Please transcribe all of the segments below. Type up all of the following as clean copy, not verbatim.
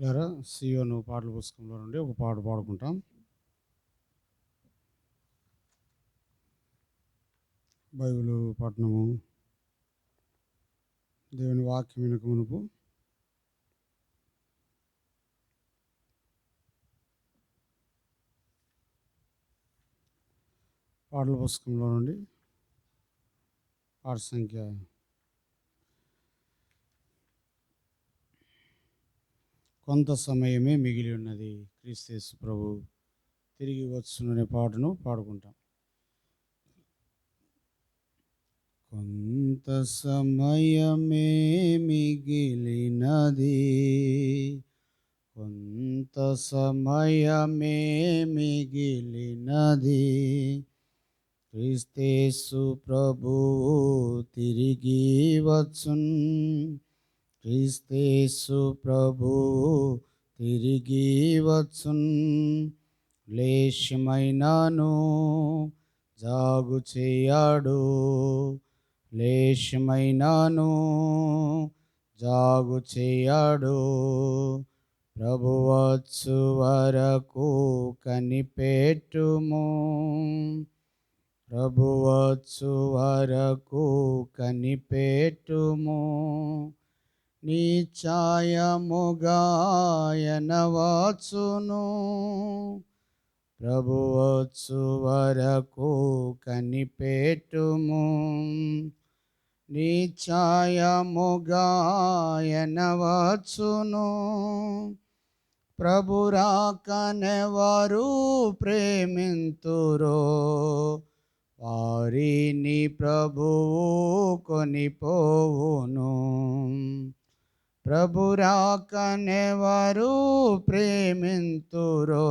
లేరా సియోను పాటల పుస్తకంలో నుండి ఒక పాట పాడుకుంటాం. బైబిలు పఠనము, దేవుని వాక్యం వినక మునుపు పాటల పుస్తకంలో నుండి పాట సంఖ్య 'కొంత సమయమే మిగిలి ఉన్నది, క్రీస్తు ప్రభు తిరిగి వచ్చుననే పాటను పాడుకుంటాం. కొంత సమయమే మిగిలినది, కొంత సమయమే మిగిలినది, క్రీస్తు ప్రభువు తిరిగి వచ్చున్, క్రీస్తు ప్రభువు తిరిగి వచ్చున్. లేశమైనాను జాగు చేయడు, లేశమైనాను జాగు చేయడు, ప్రభు వచ్చు వరకు కనిపెట్టుము, ప్రభు వచ్చు వరకు కనిపెట్టుము. నీ ఛాయముగా ఎనవచ్చును, ప్రభు వచ్చు వరకు కనిపెట్టుము. నీ ఛాయముగా ఎనవచ్చును, ప్రభు రాకనెవరు ప్రేమింతురో వారిని ప్రభువు కొనిపోవును. ప్రభు రాకనెవరు ప్రేమింతురో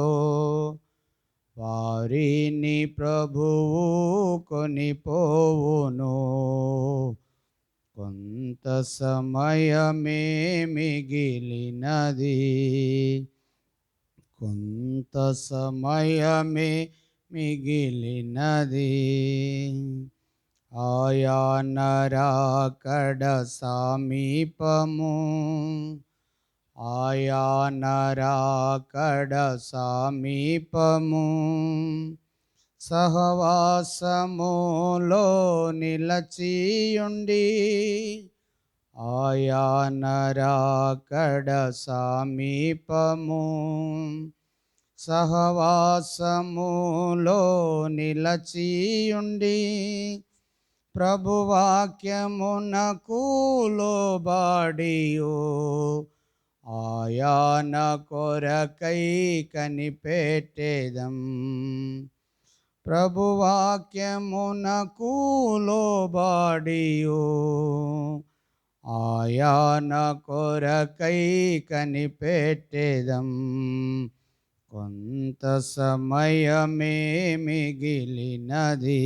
వారిని ప్రభువు కొనిపోవును. కొంత సమయమే మిగిలినది, కొంత సమయమే మిగిలినది, ఆయన రాకడ సమీపము, ఆయన రాకడ సమీపము. సహవాసములో నిలచియుండి, ఆయన రాకడ సమీపము. సహవాసములో నిలచియుండి, ప్రభువాక్యమునకు లోబడియు ఆయన కొరకై కనిపెట్టెదం, ప్రభువాక్యమునకు లోబడియు ఆయన కొరకై కనిపెట్టెదం. కొంత సమయమే మిగిలినది,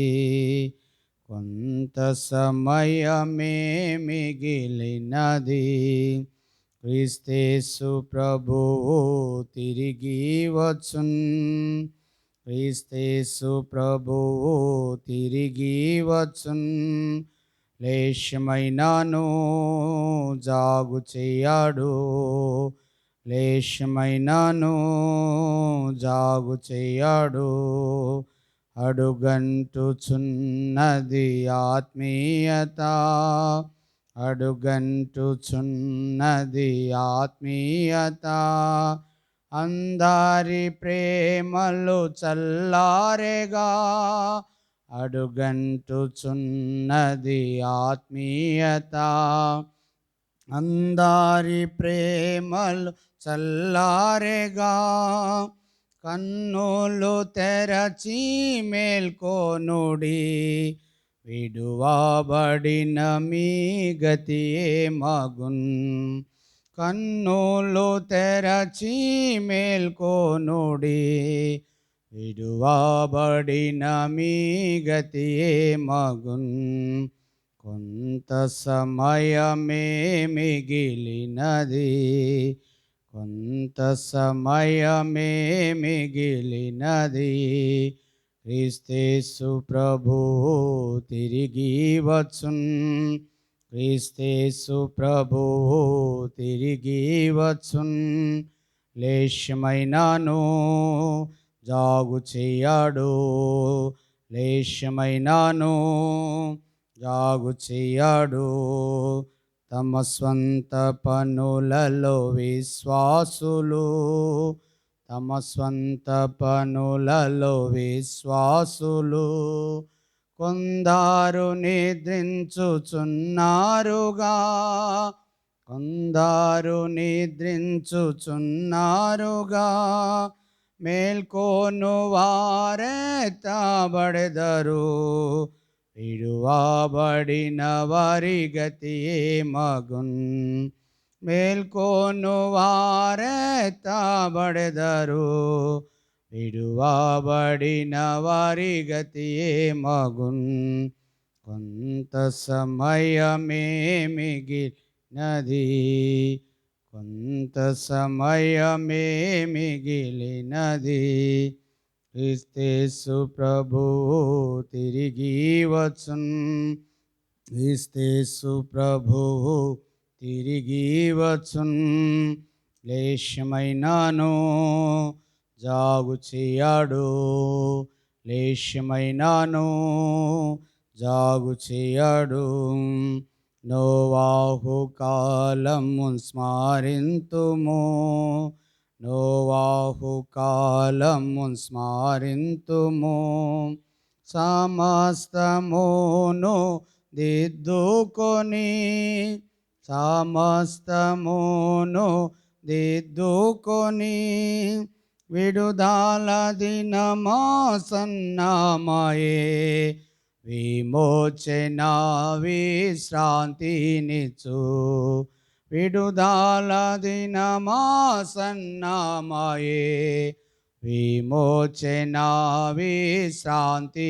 కొంత సమయమే మిగిలినది, క్రీస్తు ప్రభువు తిరిగి వచ్చున్, క్రీస్తు ప్రభువు తిరిగి వచ్చున్. లేశమైనాను జాగు చేయడు, లేశమైనాను జాగు చేయడు, అడుగంటుచున్నది ఆత్మీయత, అడుగంటుచున్నది ఆత్మీయత. అందరి ప్రేమలు చల్లారెగా, అడుగంటుచున్నది ఆత్మీయత. అందరి ప్రేమలు చల్లారెగా, కన్నులు తెరచి మేల్కొనుడి, విడువబడిన మీ గతి ఏమగున్. కన్నులు తెరచి మేల్కొనుడి, విడువబడిన మీ గతి ఏమగున్. కొంత సమయమే మిగిలినది, కొంత సమయమే మిగిలినది, క్రీస్తు ప్రభువు తిరిగి వచ్చున్, క్రీస్తేసు ప్రభువు తిరిగి వచ్చున్, లేశమైనాను జాగు చెయ్యాడు, లేశమైనాను జాగు చెయ్యాడు. తమ స్వంత పనులలో విశ్వాసులు, తమ స్వంత పనులలో విశ్వాసులు కొందరు నిద్రించుచున్నారుగా, కొందరు నిద్రించుచున్నారుగా. మేల్కోను వారే తాబడెదరు, విడువబడిన వారి గతి మగున్. మేల్కోను వారే తాబడెదరు, విడువబడిన వారి గతి మగున్. కొంత సమయమే మిగిలినది, కొంత సమయమే మిగిలినది. క్రీస్తేసు ప్రభువు తిరిగి వచ్చున్, క్రీస్తేసు ప్రభువు తిరిగి వచ్చున్. లేశమైనాను జాగు చెయ్యాడు, లేశమైనాను జాగు చెయ్యాడు. నోవాహు కాలము స్మరింతుము, నోవాహు కాలము స్మరింతుము. సమస్తమును దిద్దుకొని, సమస్తమును దిద్దుకొని. విడుదల దినమాసన్నమాయే, విమోచన విశ్రాంతినిచ్చు. విడుదల దినమాసన్నమాయే, విమోచన విశ్రాంతినిచ్చు.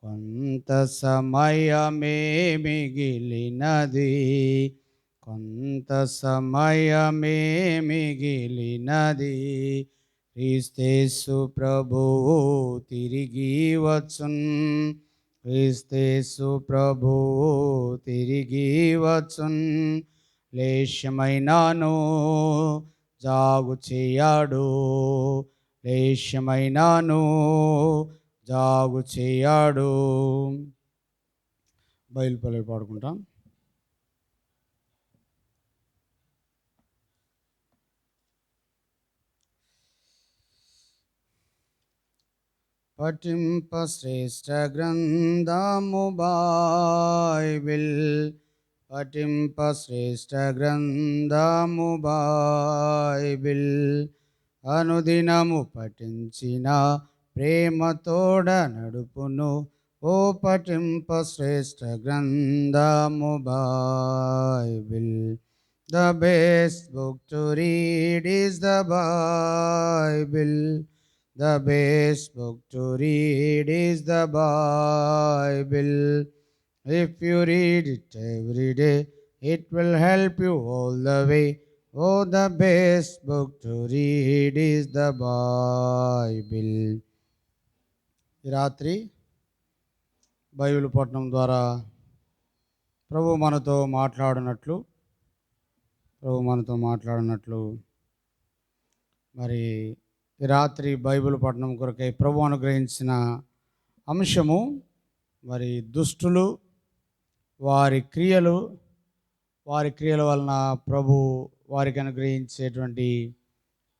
కొంత సమయమే మిగిలినది, కొంత సమయమే మిగిలినది. క్రీస్తేసు ప్రభువు తిరిగి వచ్చున్, క్రీస్తేసు ప్రభువు తిరిగి వచ్చున్. లేశమైనాను జాగు చెయ్యాడు, లేశమైనాను జాగు చెయ్యాడు. బయలుపల్లి పాడుకుంటాం. పఠింప శ్రేష్ఠ గ్రంథము బైబిల్, పఠింప శ్రేష్ఠ గ్రంథము బైబిల్. అనుదినము పఠించిన ప్రేమతోడ నడుపును, ఓ పఠింప శ్రేష్ఠ గ్రంథము Bible. The best book to read is the Bible. The best book to read is the Bible. If you read it every day, it will help you all the way. Oh, the best book to read is the Bible. ఈ రాత్రి Bible పఠనం ద్వారా ప్రభు మనతో మాట్లాడినట్లు, ప్రభు మనతో మాట్లాడినట్లు మరి ఈ రాత్రి Bible పఠనం కొరకై ప్రభు అనుగ్రహించిన అంశము మరి దుష్టులు, వారి క్రియలు, వారి క్రియల వలన ప్రభు వారికి అనుగ్రహించేటువంటి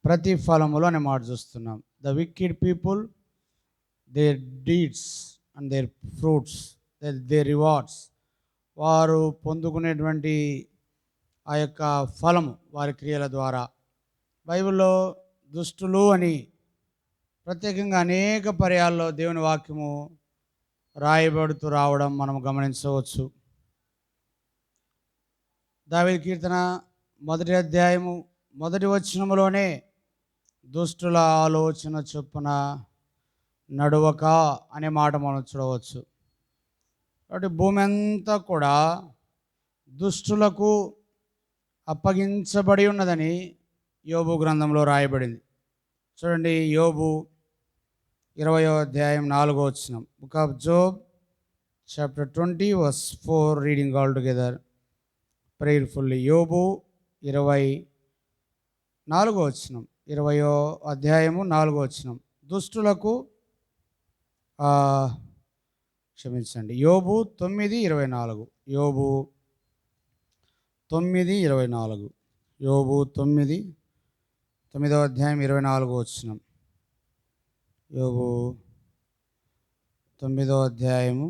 ప్రతిఫలములు అనే మాట చూస్తున్నాం. The wicked people, their deeds and their fruits, their rewards. వారు పొందుకునేటువంటి ఆ యొక్క ఫలము వారి క్రియల ద్వారా. బైబిల్లో దుష్టులు అని ప్రత్యేకంగా అనేక పర్యాల్లో దేవుని వాక్యము రాయబడుతూ రావడం మనం గమనించవచ్చు. దావీదు కీర్తన 1వ అధ్యాయము 1వ వచనములోనే దుష్టుల ఆలోచన చొప్పున నడువక అనే మాట మనం చూడవచ్చు. కాబట్టి భూమి అంతా కూడా దుష్టులకు అప్పగించబడి ఉన్నదని యోబు గ్రంథంలో రాయబడింది. చూడండి, యోబు 20వ అధ్యాయం 4వ వచనం. Book of Job chapter 20 verse 4, reading all together prayerfully. యోబు 24వ వచనం, 20వ అధ్యాయము 4వ వచనం. దుష్టులకు క్షమించండి, యోబు 9:24. యోబు 9:24. యోబు 9వ అధ్యాయం 24వ వచనం. యోబు 9వ అధ్యాయము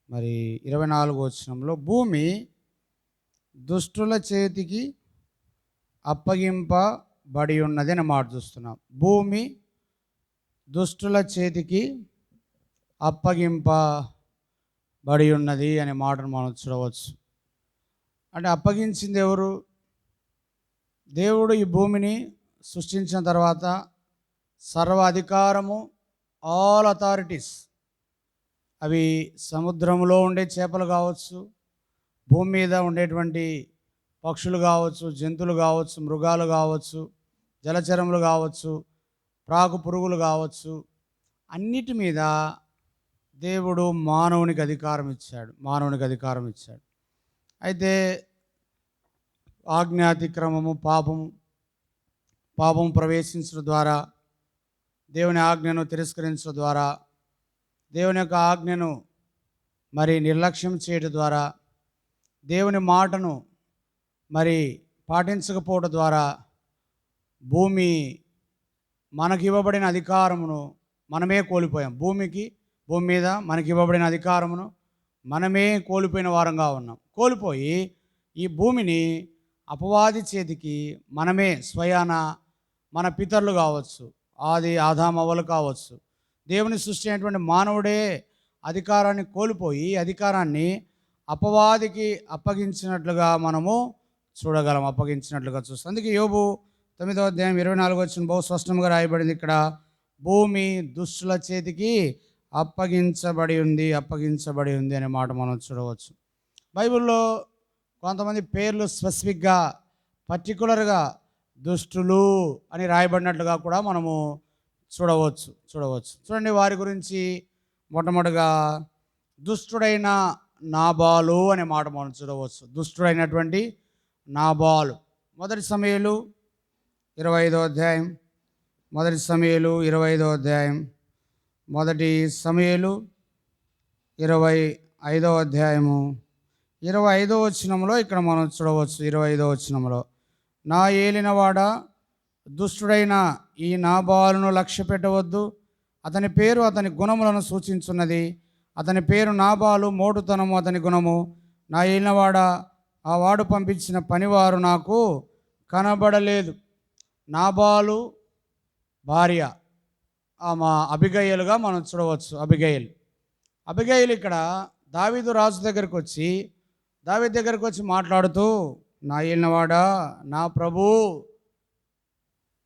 24వ వచనంలో, భూమి దుష్టుల చేతికి అప్పగింపబడి ఉన్నది అని మాట చూస్తున్నాం. భూమి దుష్టుల చేతికి అప్పగింపబడి ఉన్నది అనే మాటను మనం చూడవచ్చు. అంటే అప్పగించింది ఎవరు? దేవుడు ఈ భూమిని సృష్టించిన తర్వాత సర్వ అధికారము, ఆల్ అథారిటీస్, అవి సముద్రంలో ఉండే చేపలు కావచ్చు, భూమి మీద ఉండేటువంటి పక్షులు కావచ్చు, జంతువులు కావచ్చు, మృగాలు కావచ్చు, జలచరములు కావచ్చు, ప్రాకు పురుగులు కావచ్చు, అన్నిటి మీద దేవుడు మానవునికి అధికారం ఇచ్చాడు. అయితే ఆజ్ఞాతిక్రమము, పాపము ప్రవేశించడం ద్వారా, దేవుని ఆజ్ఞను తిరస్కరించడం ద్వారా, దేవుని యొక్క ఆజ్ఞను నిర్లక్ష్యం చేయడం ద్వారా, దేవుని మాటను పాటించకపోవడం ద్వారా భూమి మనకి ఇవ్వబడిన అధికారమును మనమే కోల్పోయాం. భూమి మీద మనకి ఇవ్వబడిన అధికారమును మనమే కోల్పోయిన వారంగా ఉన్నాం. కోల్పోయి ఈ భూమిని అపవాది చేతికి మనమే స్వయాన, మన పితరులు కావచ్చు, ఆదామవ్వలు కావచ్చు, దేవుని సృష్టి అయినటువంటి మానవుడే అధికారాన్ని కోల్పోయి అధికారాన్ని అపవాదికి అప్పగించినట్లుగా మనము చూడగలం, అప్పగించినట్లుగా చూస్తాం. అందుకే యోబు 9వ అధ్యాయం 24వ వచనం బహు స్పష్టంగా రాయబడింది. ఇక్కడ భూమి దుష్టుల చేతికి అప్పగించబడి ఉంది అనే మాట మనం చూడవచ్చు. బైబిల్లో కొంతమంది పేర్లు స్పెసిఫిక్గా, పర్టికులర్గా దుష్టులు అని రాయబడినట్లుగా కూడా మనము చూడవచ్చు. చూడండి, వారి గురించి మొట్టమొదటిగా దుష్టుడైన నాబాలు అనే మాట మనం చూడవచ్చు. దుష్టుడైనటువంటి నాబాలు. మొదటి సమూయేలు 25వ అధ్యాయం, మొదటి సమూయేలు 25వ అధ్యాయం, మొదటి సమూయేలు 25వ అధ్యాయము 25వ వచనంలో ఇక్కడ మనం చూడవచ్చు. 25వ వచనంలో, నా ఏలినవాడ, దుష్టుడైన ఈ నాబాలును లక్ష్య పెట్టవద్దు, అతని పేరు అతని గుణములను సూచించున్నది. అతని పేరు నాబాలు, మోటుతనము అతని గుణము. నా ఏలినవాడ, ఆ వాడు పంపించిన పనివారు నాకు కనబడలేదు. నాబాలు భార్య ఆమె అబిగయలుగా మనం చూడవచ్చు. అబిగయలు ఇక్కడ దావీదు రాజు దగ్గరికి వచ్చి మాట్లాడుతూ, నా ఏలినవాడా, నా ప్రభు,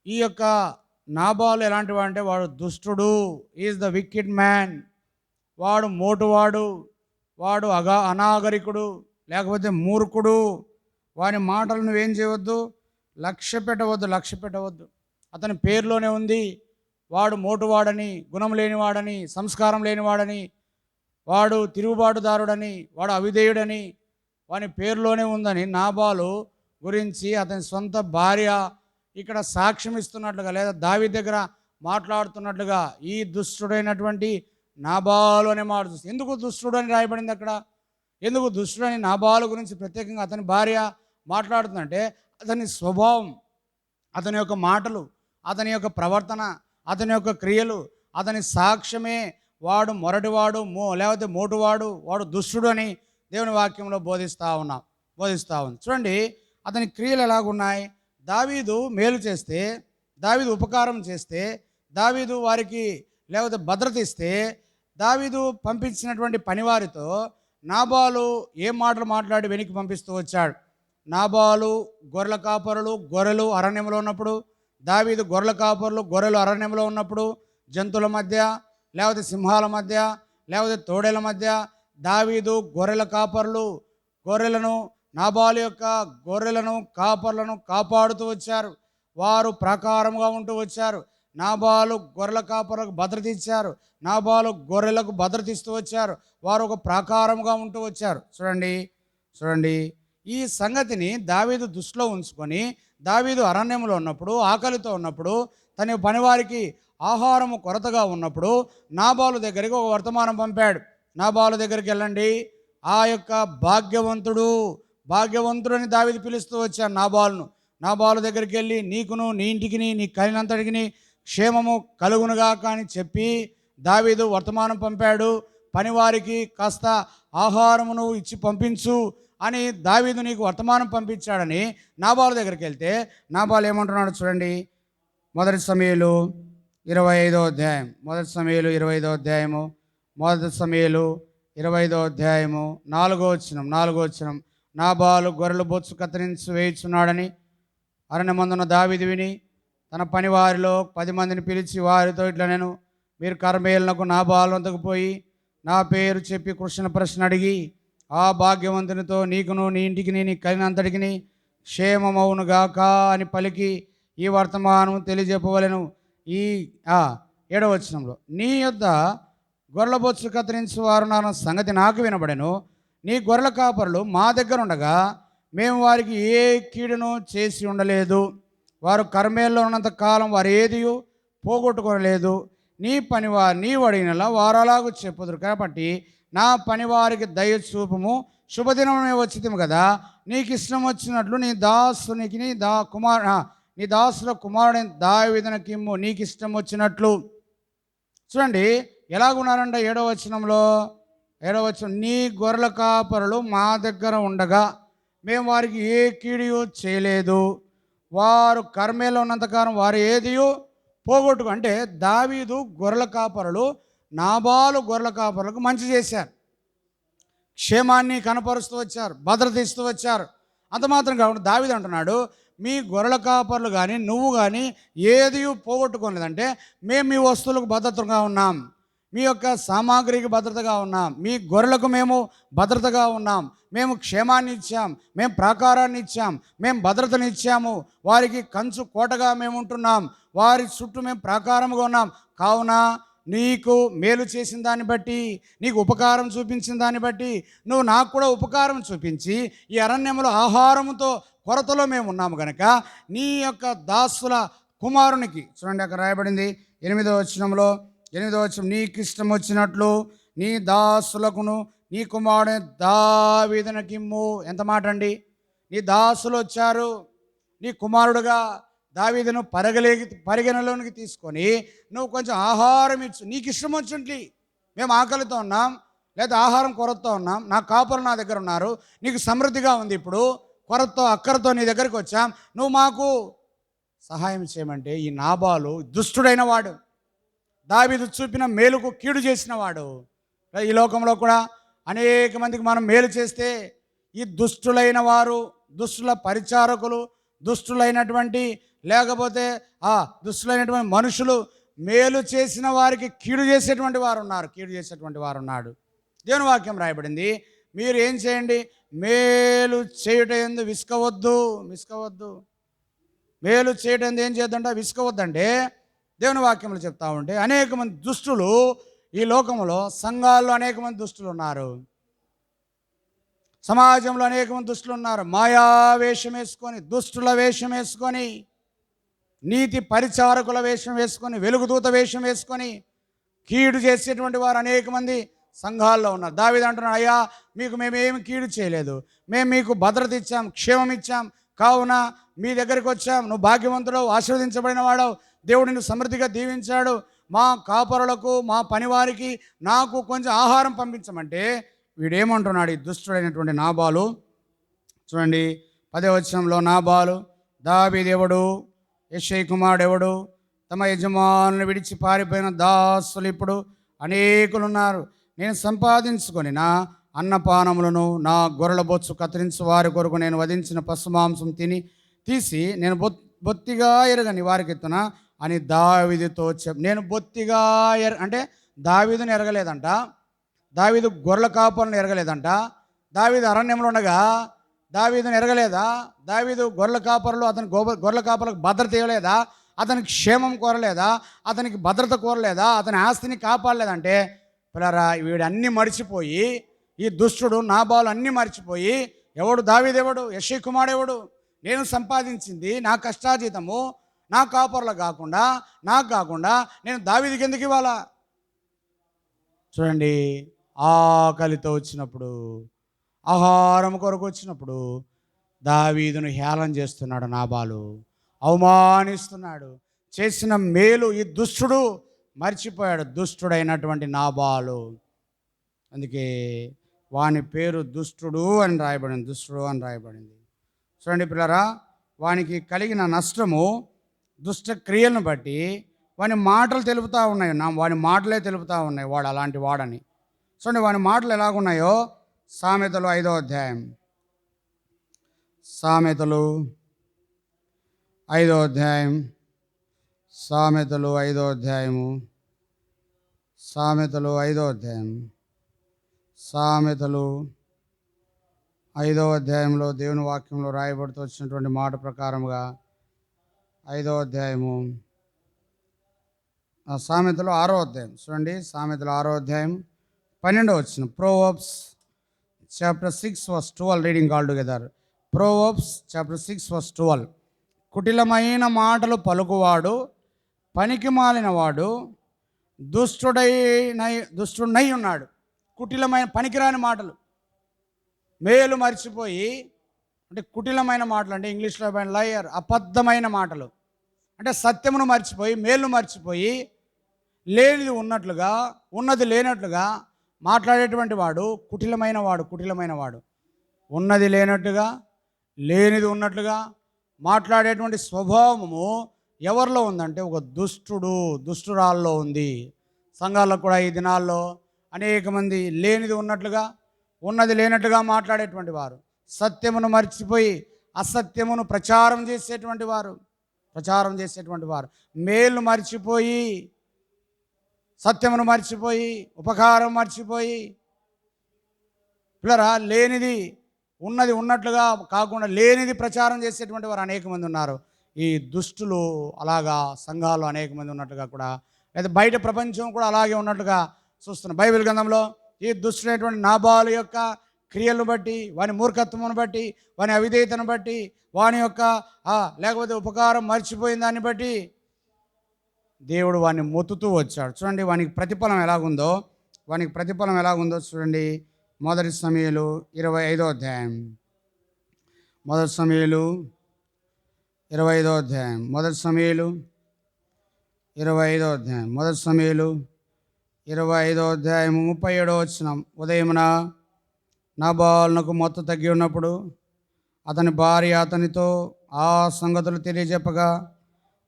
ఈ యొక్క నాబాలు ఎలాంటి వాడంటే వాడు దుష్టుడు, ఈజ్ ద విక్కిడ్ మ్యాన్, వాడు మోటువాడు, వాడు అనాగరికుడు, లేకపోతే మూర్ఖుడు, వాని మాటలు నువ్వేం చేయవద్దు, లక్ష్య పెట్టవద్దు. అతని పేరులోనే ఉంది వాడు మోటువాడని, గుణం లేనివాడని, సంస్కారం లేనివాడని, వాడు తిరుగుబాటుదారుడని, వాడు అవిధేయుడని వాని పేరులోనే ఉందని నాబాలు గురించి అతని సొంత భార్య ఇక్కడ సాక్ష్యం ఇస్తున్నట్లుగా, లేదా దావీదు దగ్గర మాట్లాడుతున్నట్లుగా ఈ దుష్టుడైనటువంటి నాబాలు అనే మాట చూస్తే, ఎందుకు దుష్టుడు అని రాయబడింది అక్కడ? ఎందుకు దుష్టుడని నాబాలు గురించి ప్రత్యేకంగా అతని భార్య మాట్లాడుతుందంటే, అతని స్వభావం, అతని యొక్క మాటలు, అతని యొక్క ప్రవర్తన, అతని యొక్క క్రియలు, అతని సాక్ష్యమే వాడు మొరటివాడు, లేకపోతే మోటువాడు, వాడు దుష్టుడు అని దేవుని వాక్యంలో బోధిస్తూ ఉంది. చూడండి, అతని క్రియలు ఎలాగున్నాయి. దావీదు మేలు చేస్తే, దావీదు ఉపకారం చేస్తే, దావీదు వారికి లేకపోతే భద్రత ఇస్తే, దావీదు పంపించినటువంటి పనివారితో నాబాలు ఏం మాటలు మాట్లాడి వెనక్కి పంపిస్తూ వచ్చాడు. నాబాలు గొర్రెల కాపరులు, గొర్రెలు అరణ్యంలో ఉన్నప్పుడు, దావీదు గొర్రెల కాపరులు, గొర్రెలు అరణ్యంలో ఉన్నప్పుడు, జంతువుల మధ్య, లేకపోతే సింహాల మధ్య, లేకపోతే తోడేల మధ్య దావీదు గొర్రెల కాపరులు, గొర్రెలను, నాబాలు యొక్క గొర్రెలను, కాపర్లను కాపాడుతూ వచ్చారు. వారు ప్రకారముగా ఉంటూ వచ్చారు. నాబాలు గొర్రెల కాపరులకు భద్రత ఇచ్చారు. నాబాలు గొర్రెలకు భద్రత ఇస్తూ వచ్చారు. వారు ఒక ప్రాకారముగా ఉంటూ వచ్చారు. చూడండి చూడండి ఈ సంగతిని దావీదు దృష్టిలో ఉంచుకొని దావీదు అరణ్యంలో ఉన్నప్పుడు, ఆకలితో ఉన్నప్పుడు, తన పనివారికి ఆహారము కొరతగా ఉన్నప్పుడు నాబాలు దగ్గరికి ఒక వర్తమానం పంపాడు. నాబాలు దగ్గరికి వెళ్ళండి, ఆ యొక్క భాగ్యవంతుడని దావీదు పిలుస్తూ వచ్చాడు నాబాలును. నాబాలు దగ్గరికి వెళ్ళి నీకును నీ ఇంటికిని నీ కలిగినంతటికిని క్షేమము కలుగునుగాక అని చెప్పి దావీదు వర్తమానం పంపాడు. పనివారికి కాస్త ఆహారమును ఇచ్చి పంపించు అని దావీదు నీకు వర్తమానం పంపించాడని నాబాలు దగ్గరికి వెళ్తే నాబాలు ఏమంటున్నాడు చూడండి. మొదటి సమూయేలు 25వ అధ్యాయం, మొదటి సమూయేలు 25వ అధ్యాయము, మొదటి సమూయేలు 25వ అధ్యాయము 4వ వచనం. నాబాలు గొర్రెల బొచ్చు కత్తిరించి వేయుచున్నాడని అరణ్యమందున్న దావీదు విని తన పనివారిలో 10 మందిని పిలిచి వారితో ఇట్లా, నేను మీరు కర్మేలునకు నాబాలు వద్దకు పోయి నా పేరు చెప్పి ప్రశ్న అడిగి ఆ భాగ్యవంతునితో నీకును నీ ఇంటికి నీ కలిగినంతటికి క్షేమమవునుగాక అని పలికి ఈ వర్తమానం తెలియజెప్పవలెను. ఈ 7వ వచనంలో నీ యొద్ద గొర్రెల బొచ్చు కత్తిరించి వారు నా సంగతి నాకు వినబడెను. నీ గొర్రెల కాపరులు మా దగ్గర ఉండగా మేము వారికి ఏ కీడును చేసి ఉండలేదు. వారు కర్మేల్లో ఉన్నంత కాలం వారు ఏది పోగొట్టుకోలేదు. నీ పనివారు నీవు అడిగినలా వారు అలాగూ చెప్పుదురు కాబట్టి నా పనివారికి దయ చూపుము. శుభదినమే వచ్చింది కదా, నీకు ఇష్టం వచ్చినట్లు నీ దాసునికి నీ దాసుల కుమారుడైన దావీదునకిమ్ము, నీకు ఇష్టం వచ్చినట్లు. చూడండి ఎలాగున్నారంట 7వ వచనంలో. 7వ వచనం, నీ గొర్రెల కాపరులు మా దగ్గర ఉండగా మేము వారికి ఏ కీడు చేయలేదు. వారు కర్మేలో ఉన్నంతకాలం వారు ఏది పోగొట్టుకు. అంటే దావీదు గొర్రెల కాపరులు నాబాలు గొర్రెల కాపరులకు మంచి చేశారు, క్షేమాన్ని కనపరుస్తూ వచ్చారు, భద్రత ఇస్తూ వచ్చారు. అంత మాత్రం కాకుండా దావీదు అంటున్నాడు, మీ గొర్రెల కాపరులు కానీ నువ్వు కానీ ఏది పోగొట్టుకోలేదంటే మేము మీ వస్తువులకు భద్రతగా ఉన్నాం, మీ యొక్క సామాగ్రికి భద్రతగా ఉన్నాం, మీ గొర్రెలకు మేము భద్రతగా ఉన్నాం, మేము క్షేమాన్ని ఇచ్చాం, మేము ప్రాకారాన్ని ఇచ్చాం, మేము భద్రతని ఇచ్చాము, వారికి కంచు కోటగా మేము ఉంటున్నాం, వారి చుట్టూ మేము ప్రాకారముగా ఉన్నాం. కావున నీకు మేలు చేసిన దాన్ని బట్టి, నీకు ఉపకారం చూపించిన దాన్ని బట్టి నువ్వు నాకు కూడా ఉపకారం చూపించి ఈ అరణ్యంలో ఆహారంతో కొరతలో మేము ఉన్నాము కనుక నీ యొక్క దాసుల కుమారునికి, చూడండి అక్కడ రాయబడింది 8వ వచనంలో, 8వ వచనం, నీకు ఇష్టం వచ్చినట్లు నీ దాసులకును నీ కుమారుడు దావీదునకిమ్ము. ఎంత మాట అండి, నీ దాసులు వచ్చారు, నీ కుమారుడుగా దావీదును పరిగణలోనికి తీసుకొని నువ్వు కొంచెం ఆహారం ఇచ్చు, నీకు ఇష్టం వచ్చినట్లు. మేము ఆకలితో ఉన్నాం, లేదా ఆహారం కొరతతో ఉన్నాం, నా కాపరులు నా దగ్గర ఉన్నారు, నీకు సమృద్ధిగా ఉంది, ఇప్పుడు కొరతతో అక్కరతో నీ దగ్గరికి వచ్చాం, నువ్వు మాకు సహాయం చేయమంటే ఈ నాబాలు దుష్టుడైన వాడు, దావీదు చూపిన మేలుకు కీడు చేసిన వాడు. ఈ లోకంలో కూడా అనేక మందికి మనం మేలు చేస్తే ఈ దుష్టులైన వారు, దుష్టుల పరిచారకులు, దుష్టులైనటువంటి లేకపోతే దుష్టులైనటువంటి మనుషులు మేలు చేసిన వారికి కీడు చేసేటువంటి వారు ఉన్నాడు. దేవుని వాక్యం రాయబడింది, మీరు ఏం చేయండి, మేలు చేయుట యందు విసుకవద్దు. మేలు చేయటం యందు ఏం చేద్దంట, విసుకవద్దంటే దేవుని వాక్యంలో చెప్తా ఉంటే అనేక మంది దుష్టులు ఈ లోకంలో, సంఘాల్లో అనేక మంది దుష్టులు ఉన్నారు, సమాజంలో అనేక మంది దుష్టులు ఉన్నారు. మాయా వేషం వేసుకొని, దుష్టుల వేషం వేసుకొని, నీతి పరిచారకుల వేషం వేసుకొని, వెలుగుదూత వేషం వేసుకొని కీడు చేసేటువంటి వారు అనేక మంది సంఘాల్లో ఉన్నారు. దావీదు అంటున్నాడు, అయ్యా మీకు మేమేమి కీడు చేయలేదు, మేము మీకు భద్రత ఇచ్చాం, క్షేమం ఇచ్చాం, కావున మీ దగ్గరికి వచ్చాం, నువ్వు భాగ్యవంతుడు, ఆశీర్వదించబడిన వాడవు, దేవుడిని సమృద్ధిగా దీవించాడు, మా కాపరులకు మా పనివారికి నాకు కొంచెం ఆహారం పంపించమంటే వీడేమంటున్నాడు, ఈ దుష్టుడైనటువంటి నాబాలు. చూడండి 10వ వచనంలో, నాబాలు దావీదెవడు, యెషై కుమారుడు ఎవడు, తమ యజమానులను విడిచి పారిపోయిన దాసులు ఇప్పుడు అనేకులు ఉన్నారు. నేను సంపాదించుకొని నా అన్నపానములను, నా గొర్రెల బొచ్చు కత్తిరించి వారి కొరకు నేను వధించిన పశుమాంసం తీసి నేను బొత్తిగా ఎరగని వారికి ఎత్తున అని దావీదుతో నేను బొత్తిగా అంటే దావీదుని ఎరగలేదంట, దావీదు గొర్రెల కాపరులను ఎరగలేదంట, దావీదు అరణ్యంలో ఉండగా దావీదుని ఎరగలేదా, దావీదు గొర్రెల కాపరులు అతని గొర్రెల కాపరులకు భద్రత ఇవ్వలేదా, అతనికి క్షేమం కోరలేదా, అతనికి భద్రత కోరలేదా, అతని ఆస్తిని కాపాడలేదంటే పిల్లరా వీడన్నీ మర్చిపోయి, ఈ దుష్టుడు నాబాలు అన్నీ మర్చిపోయి, ఎవడు దావీదెవడు, యెష్షయి కుమారుడెవడు, నేను సంపాదించింది నా కష్టాజీతము నా కాపర్లు కాకుండా నాకు కాకుండా నేను దావీదుకి ఎందుకు ఇవ్వాలా? చూడండి, ఆకలితో వచ్చినప్పుడు, ఆహారం కొరకు వచ్చినప్పుడు దావీదును హేళన చేస్తున్నాడు నాబాలు, అవమానిస్తున్నాడు. చేసిన మేలు ఈ దుష్టుడు మర్చిపోయాడు, దుష్టుడైనటువంటి నాబాలు. అందుకే వాని పేరు దుష్టుడు అని రాయబడింది, దుష్టుడు అని రాయబడింది. చూడండి పిల్లరా, వానికి కలిగిన నష్టము దుష్ట క్రియలను బట్టి వాని మాటలు తెలుపుతూ ఉన్నాయి. వాని మాటలే తెలుపుతూ ఉన్నాయి వాడు అలాంటి వాడని. చూడండి వాని మాటలు ఎలాగున్నాయో సామెతలు 5వ అధ్యాయం, సామెతలు 5వ అధ్యాయం, సామెతలు 5వ అధ్యాయము, సామెతలు 5వ అధ్యాయం, సామెతలు 5వ అధ్యాయంలో దేవుని వాక్యంలో రాయబడుతూ వచ్చినటువంటి మాట ప్రకారముగా 5వ అధ్యాయము, సామెతలు 6వ అధ్యాయం చూడండి, సామెతలు 6వ అధ్యాయం 12వ వచనం. Proverbs chapter 6 verse 12 reading all together. Proverbs chapter 6 verse 12. కుటిలమైన మాటలు పలుకువాడు పనికి మాలినవాడు దుష్టుడై ఉన్నాడు. కుటిలమైన పనికిరాని మాటలు, మేలు మర్చిపోయి, అంటే కుటిలమైన మాటలు అంటే ఇంగ్లీష్లో లయర్, అబద్ధమైన మాటలు అంటే సత్యమును మర్చిపోయి, మేలు మర్చిపోయి, లేనిది ఉన్నట్లుగా ఉన్నది లేనట్లుగా మాట్లాడేటువంటి వాడు కుటిలమైన వాడు. ఉన్నది లేనట్టుగా లేనిది ఉన్నట్లుగా మాట్లాడేటువంటి స్వభావము ఎవరిలో ఉందంటే ఒక దుష్టురాల్లో ఉంది. సంఘాల్లో కూడా ఈ దినాల్లో అనేక మంది లేనిది ఉన్నట్లుగా ఉన్నది లేనట్టుగా మాట్లాడేటువంటి వారు, సత్యమును మర్చిపోయి అసత్యమును ప్రచారం చేసేటువంటి వారు, మేలు మర్చిపోయి, సత్యమును మర్చిపోయి, ఉపకారం మర్చిపోయి, పిల్లరా లేనిది ఉన్నది ఉన్నట్లుగా కాకుండా లేనిది ప్రచారం చేసేటువంటి వారు అనేక మంది ఉన్నారు. ఈ దుష్టులు అలాగా సంఘాలు అనేక మంది ఉన్నట్టుగా కూడా, లేదా బయట ప్రపంచం కూడా అలాగే ఉన్నట్టుగా చూస్తున్నాం. బైబిల్ గ్రంథంలో ఈ దుష్టుడైనటువంటి నాబాలు యొక్క క్రియలను బట్టి, వాని మూర్ఖత్వమును బట్టి, వాని అవిధేయతను బట్టి, వాని యొక్క లేకపోతే ఉపకారం మర్చిపోయిన దాన్ని బట్టి దేవుడు వాడిని మొత్తుతూ వచ్చాడు. చూడండి వానికి ప్రతిఫలం ఎలాగుందో చూడండి. మొదటి సమూయేలు 25వ అధ్యాయం, మొదటి సమూయేలు 25వ అధ్యాయం, మొదటి సమూయేలు 25వ అధ్యాయం, మొదటి సమూయేలు 25వ అధ్యాయం 37వ వచనం. ఉదయమున నాబాలునకు మొత్తం తగ్గి ఉన్నప్పుడు అతని భార్య అతనితో ఆ సంగతులు తెలియజెప్పగా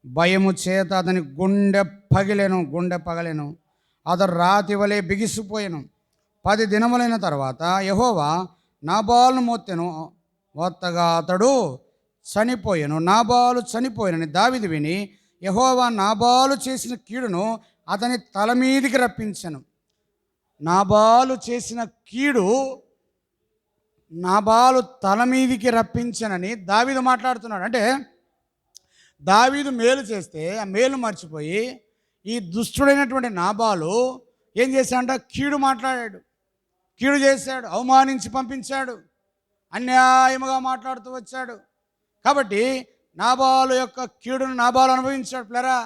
భయము చేత అతని గుండె పగలెను. అతడు రాతి వలె బిగిసిపోయాను. 10 దినములైన తర్వాత యెహోవా నాబాలును మొత్తగా అతడు చనిపోయాను. నాబాలు చనిపోయానని దావీదు విని యెహోవా నాబాలు చేసిన కీడును అతని తల మీదికి రప్పించెను. నాబాలు చేసిన కీడు నాబాలు తల మీదికి రప్పించనని దావీదు మాట్లాడుతున్నాడు. అంటే దావీదు మేలు చేస్తే ఆ మేలు మర్చిపోయి ఈ దుష్టుడైనటువంటి నాబాలు ఏం చేశాడంట? కీడు చేశాడు, అవమానించి పంపించాడు, అన్యాయముగా మాట్లాడుతూ వచ్చాడు. కాబట్టి నాబాలు యొక్క కీడును నాబాలు అనుభవించాడు. పిల్లరా,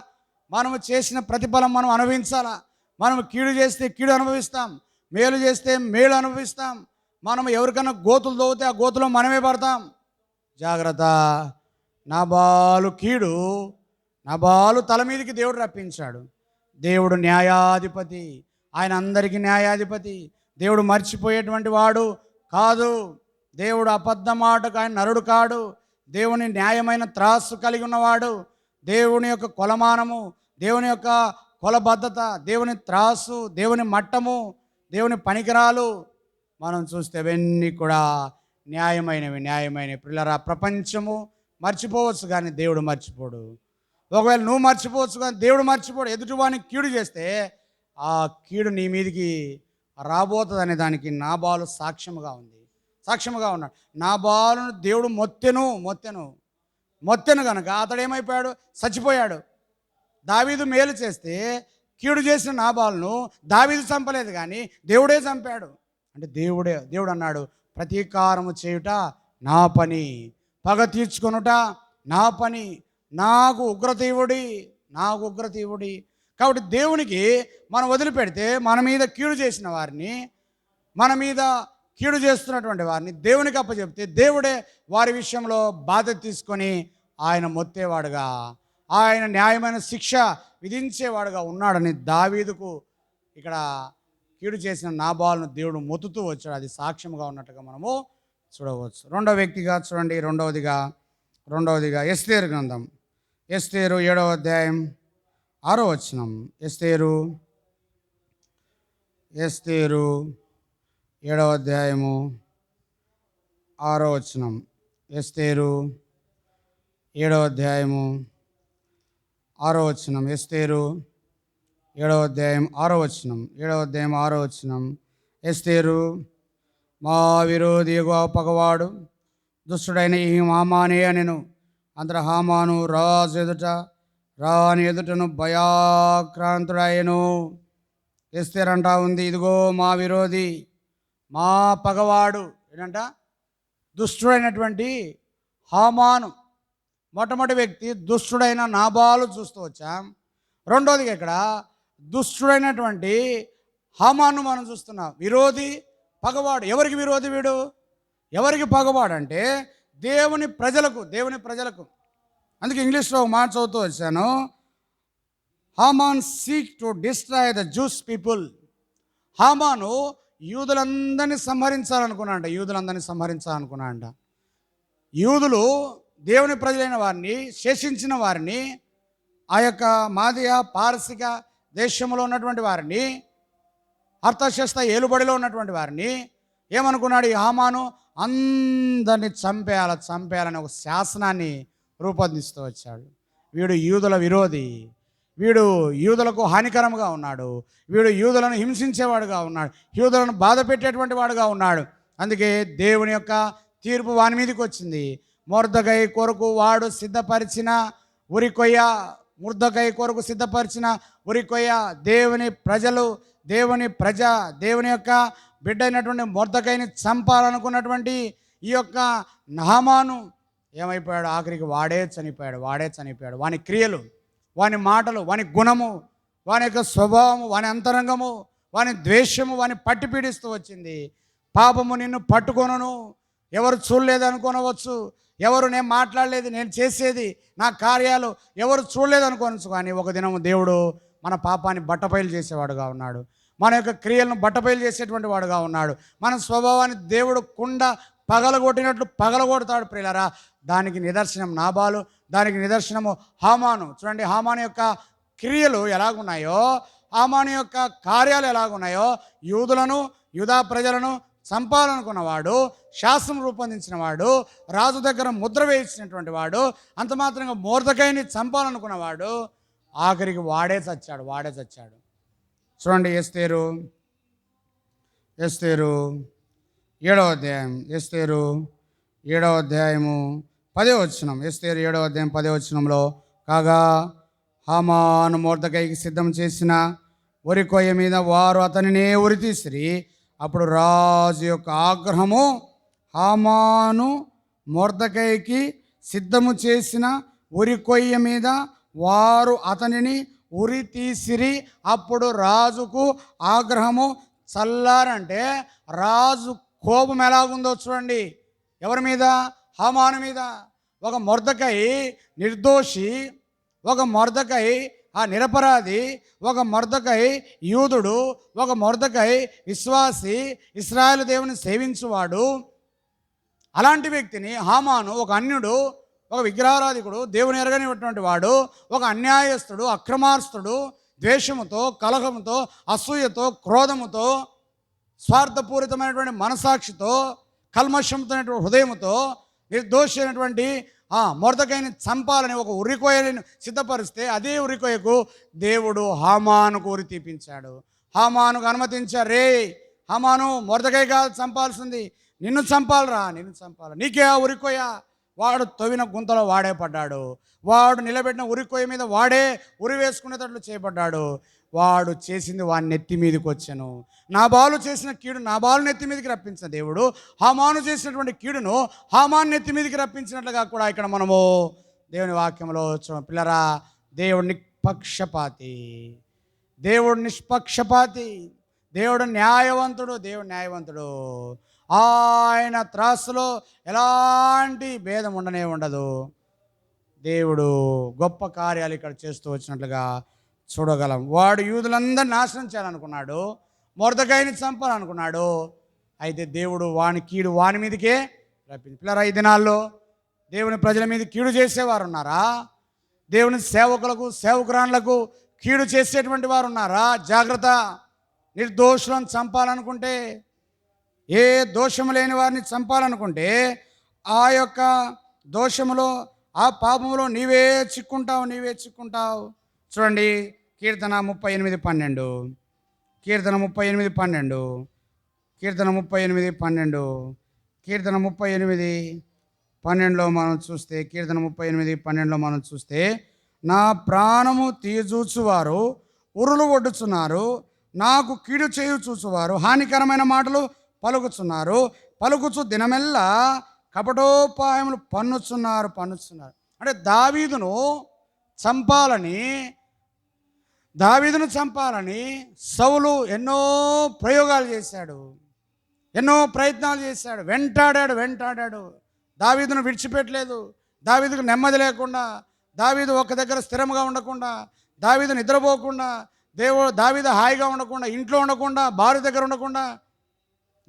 మనము చేసిన ప్రతిఫలం మనం అనుభవించాలా. మనం కీడు చేస్తే కీడు అనుభవిస్తాం, మేలు చేస్తే మేలు అనుభవిస్తాం. మనం ఎవరికైనా గోతులు దోవితే ఆ గోతులో మనమే పడతాం. జాగ్రత్త. నాబాలు తల మీదకి దేవుడు రప్పించాడు. దేవుడు న్యాయాధిపతి, ఆయన అందరికీ న్యాయాధిపతి. దేవుడు మర్చిపోయేటువంటి వాడు కాదు. దేవుడు అబద్ధ మాటకు ఆయన నరుడు కాడు. దేవుని న్యాయమైన త్రాసు కలిగి ఉన్నవాడు. దేవుని యొక్క కొలమానము, దేవుని యొక్క కొలబద్ధత, దేవుని త్రాసు, దేవుని మట్టము, దేవుని పనికిరాలు మనం చూస్తే అవన్నీ కూడా న్యాయమైనవి. పిల్లరా, ప్రపంచము మర్చిపోవచ్చు కానీ దేవుడు మర్చిపోడు. ఒకవేళ నువ్వు మర్చిపోవచ్చు కానీ దేవుడు మర్చిపోడు. ఎదుటివానికి కీడు చేస్తే ఆ కీడు నీ మీదికి రాబోతుంది అనే దానికి నాబాలు సాక్ష్యముగా ఉన్నాడు. నాబాలును దేవుడు మొత్తెను కనుక అతడు ఏమైపోయాడు? చచ్చిపోయాడు. దావీదు మేలు చేస్తే కీడు చేసిన నాబాలును దావీదు చంపలేదు, కానీ దేవుడే చంపాడు. అంటే దేవుడు అన్నాడు, ప్రతీకారము చేయుట నా పని, పగ తీర్చుకొనుట నా పని, నాకు ఉగ్రతీవుడి. కాబట్టి దేవునికి మనం వదిలిపెడితే మన మీద కీడు చేసిన వారిని, మన మీద కీడు చేస్తున్నటువంటి వారిని దేవునికి అప్పచెప్తే దేవుడే వారి విషయంలో బాధ్యత తీసుకొని ఆయన మొత్తేవాడుగా, ఆయన న్యాయమైన శిక్ష విధించేవాడుగా ఉన్నాడని దావీదుకు ఇక్కడ కీడు చేసిన నాబాలును దేవుడు మొత్తుతూ వచ్చాడు. అది సాక్ష్యంగా ఉన్నట్టుగా మనము చూడవచ్చు. రెండవ వ్యక్తిగా చూడండి, రెండవదిగా ఎస్తేరు గ్రంథం, ఎస్తేరు 7వ అధ్యాయం 6వ వచనం. ఎస్తేరు 7వ అధ్యాయము 6వ వచనం. ఎస్తేరు 7వ అధ్యాయము 6వ వచనం. ఎస్తేరు 7వ అధ్యాయం 6వ వచనం. 7వ అధ్యాయం 6వ వచనం. ఎస్తేరు, మా విరోధి యెహోవా పగవాడు దుష్టుడైన ఈ హామానే అనెను. అంతట హామాను రాని ఎదుటను భయాక్రాంతుడాయను. ఎస్తేరు అంటా ఉంది, ఇదిగో మా విరోధి, మా పగవాడు ఏంటంట, దుష్టుడైనటువంటి హామాను. మొట్టమొదటి వ్యక్తి దుష్టుడైన నాబాలు చూస్తూ వచ్చాం. రెండోదిగా ఇక్కడ దుష్టుడైనటువంటి హామాను మనం చూస్తున్నాం. విరోధి, పగవాడు. ఎవరికి విరోధి వీడు? ఎవరికి పగవాడు అంటే దేవుని ప్రజలకు. అందుకే ఇంగ్లీష్లో ఒక మాట చదువుతూ వచ్చాను, Haman seek to destroy the Jews people. హామాను యూదులందరినీ సంహరించాలనుకున్నాడంట. యూదులు దేవుని ప్రజలైన వారిని, శేషించిన వారిని, ఆ యొక్క మాదియ పారసిక దేశంలో ఉన్నటువంటి వారిని, అర్థశాస్త్ర ఏలుబడిలో ఉన్నటువంటి వారిని ఏమనుకున్నాడు ఈ హామాను? అందరినీ చంపేయాలని ఒక శాసనాన్ని రూపొందిస్తూ వచ్చాడు. వీడు యూదుల విరోధి, వీడు యూదులకు హానికరంగా ఉన్నాడు, వీడు యూదులను హింసించేవాడుగా ఉన్నాడు, యూదులను బాధ పెట్టేటువంటి వాడుగా ఉన్నాడు. అందుకే దేవుని యొక్క తీర్పు వాని మీదకి వచ్చింది. మొర్దెకై కొరకు వాడు సిద్ధపరిచిన ఉరికొయ్య, దేవుని యొక్క బిడ్డ అయినటువంటి మొర్దెకైని చంపాలనుకున్నటువంటి ఈ యొక్క హామాను ఏమైపోయాడు? ఆఖరికి వాడే చనిపోయాడు. వాని క్రియలు, వాని మాటలు, వాని గుణము, వాని యొక్క స్వభావము, వాని అంతరంగము, వాని ద్వేషము వాని పట్టి పీడిస్తూ వచ్చింది. పాపము నిన్ను పట్టుకొనను. ఎవరు చూడలేదు అనుకోనవచ్చు, ఎవరు నేను మాట్లాడలేదు, నేను చేసేది నా కార్యాలు ఎవరు చూడలేదు అనుకోవచ్చు, కానీ ఒక దినము దేవుడు మన పాపాన్ని బట్టబయలు చేసేవాడుగా ఉన్నాడు. మన యొక్క క్రియలను బట్టబయలు చేసేటువంటి వాడుగా ఉన్నాడు. మన స్వభావాన్ని దేవుడు కుండ పగలగొట్టినట్లు పగలగొడతాడు ప్రియులారా. దానికి నిదర్శనం నాబాలు, దానికి నిదర్శనము హామాను. చూడండి, హామాను యొక్క క్రియలు ఎలాగున్నాయో, హామాను యొక్క కార్యాలు ఎలాగున్నాయో, యూదా ప్రజలను చంపాలనుకున్నవాడు, శాస్త్రం రూపొందించిన వాడు, రాజు దగ్గర ముద్ర వేయించినటువంటి వాడు, అంత మాత్రంగా మొర్దెకైని చంపాలనుకున్నవాడు, ఆఖరికి వాడే చచ్చాడు. చూడండి, ఎస్తేరు 7వ అధ్యాయం, 7వ అధ్యాయము 10వ వచనం. ఎస్తేరు 7వ అధ్యాయం 10వ వచనంలో, కాగా హామాను మొర్దెకైకి సిద్ధం చేసిన ఉరికొయ్య మీద వారు అతనినే ఉరితీసిరి. అప్పుడు రాజు యొక్క ఆగ్రహము హామాను మొర్దెకైకి సిద్ధము చేసిన ఉరికొయ్య మీద వారు అతనిని ఉరి తీసిరి. అప్పుడు రాజుకు ఆగ్రహము చల్లారంటే రాజు కోపం ఎలాగుందో చూడండి. ఎవరి మీద? హామాను మీద. ఒక మొర్దెకై నిర్దోషి, ఒక మొర్దెకై నిరపరాధి, ఒక మొర్దెకై యూదుడు, ఒక మొర్దెకై విశ్వాసి, ఇశ్రాయేలు దేవుని సేవించువాడు. అలాంటి వ్యక్తిని హామాను, ఒక అన్యుడు, ఒక విగ్రహారాధికుడు, దేవుని ఎరగనిటువంటి వాడు, ఒక అన్యాయస్తుడు, అక్రమార్స్తుడు, ద్వేషముతో, కలహముతో, అసూయతో, క్రోధముతో, స్వార్థపూరితమైనటువంటి మనసాక్షితో, కల్మషంతో హృదయముతో నిర్దోషి అయినటువంటి మొర్దెకైని చంపాలని ఒక ఉరికొయ్యను సిద్ధపరిస్తే, అదే ఉరికొయ్యకు దేవుడు హామానుకు ఉరి తీపించాడు. హామానుకు అనుమతించారు, రే హామాను, మొర్దెకై కాదు చంపాల్సింది, నిన్ను చంపాలి, నీకే ఆ ఉరికొయ్య, వాడు తవ్విన గుంతలో వాడే పడ్డాడు. వాడు నిలబెట్టిన ఉరికొయ్య మీద వాడే ఉరి వేసుకునేటట్లు చేయబడ్డాడు. వాడు చేసింది వాని నెత్తి మీదకి వచ్చాను. నాబాలు చేసిన కీడు నాబాలు నెత్తి మీదకి రప్పించిన దేవుడు హామాను చేసినటువంటి కీడును హామాను నెత్తి మీదకి రప్పించినట్లుగా కూడా ఇక్కడ మనము దేవుని వాక్యంలో పిల్లరా, దేవుడు నిష్పక్షపాతి, దేవుడు నిష్పక్షపాతి, దేవుడు న్యాయవంతుడు, దేవుడు న్యాయవంతుడు. ఆయన త్రాసులో ఎలాంటి భేదం ఉండనే ఉండదు. దేవుడు గొప్ప కార్యాలు ఇక్కడ చేస్తూ వచ్చినట్లుగా చూడగలం. వాడు యూదులందరినీ నాశనం చేయాలనుకున్నాడు, మొర్దెకైని చంపాలనుకున్నాడు. అయితే దేవుడు వాని కీడు వాని మీదకే రప్పింది. పిల్లరా, ఈ దినాల్లో దేవుని ప్రజల మీద కీడు చేసేవారు ఉన్నారా? దేవుని సేవకులకు సేవకురాళ్ళకు కీడు చేసేటువంటి వారు ఉన్నారా? జాగ్రత్త. నిర్దోషులను చంపాలనుకుంటే, ఏ దోషము లేని వారిని చంపాలనుకుంటే ఆ యొక్క దోషములో ఆ పాపములో నీవే చిక్కుంటావు. చూడండి, కీర్తన 38:12, కీర్తన 38:12, కీర్తన 38:12లో మనం చూస్తే, కీర్తన 38:12లో మనం చూస్తే, నా ప్రాణము తీయజూచువారు ఉరులు ఒడ్డుచున్నారు, నాకు కీడు చేయు చూచువారు హానికరమైన మాటలు పలుకుచున్నారు, పలుకుచు దినమెల్లా కపటోపాయములు పన్నుచున్నారు. అంటే దావీదును చంపాలని సౌలు ఎన్నో ప్రయోగాలు చేశాడు, ఎన్నో ప్రయత్నాలు చేశాడు, వెంటాడాడు. దావీదును విడిచిపెట్టలేదు. దావీదుకు నెమ్మది లేకుండా, దావీదు ఒక దగ్గర స్థిరంగా ఉండకుండా, దావీదు నిద్రపోకుండా, దావీదు హాయిగా ఉండకుండా, ఇంట్లో ఉండకుండా, భార్య దగ్గర ఉండకుండా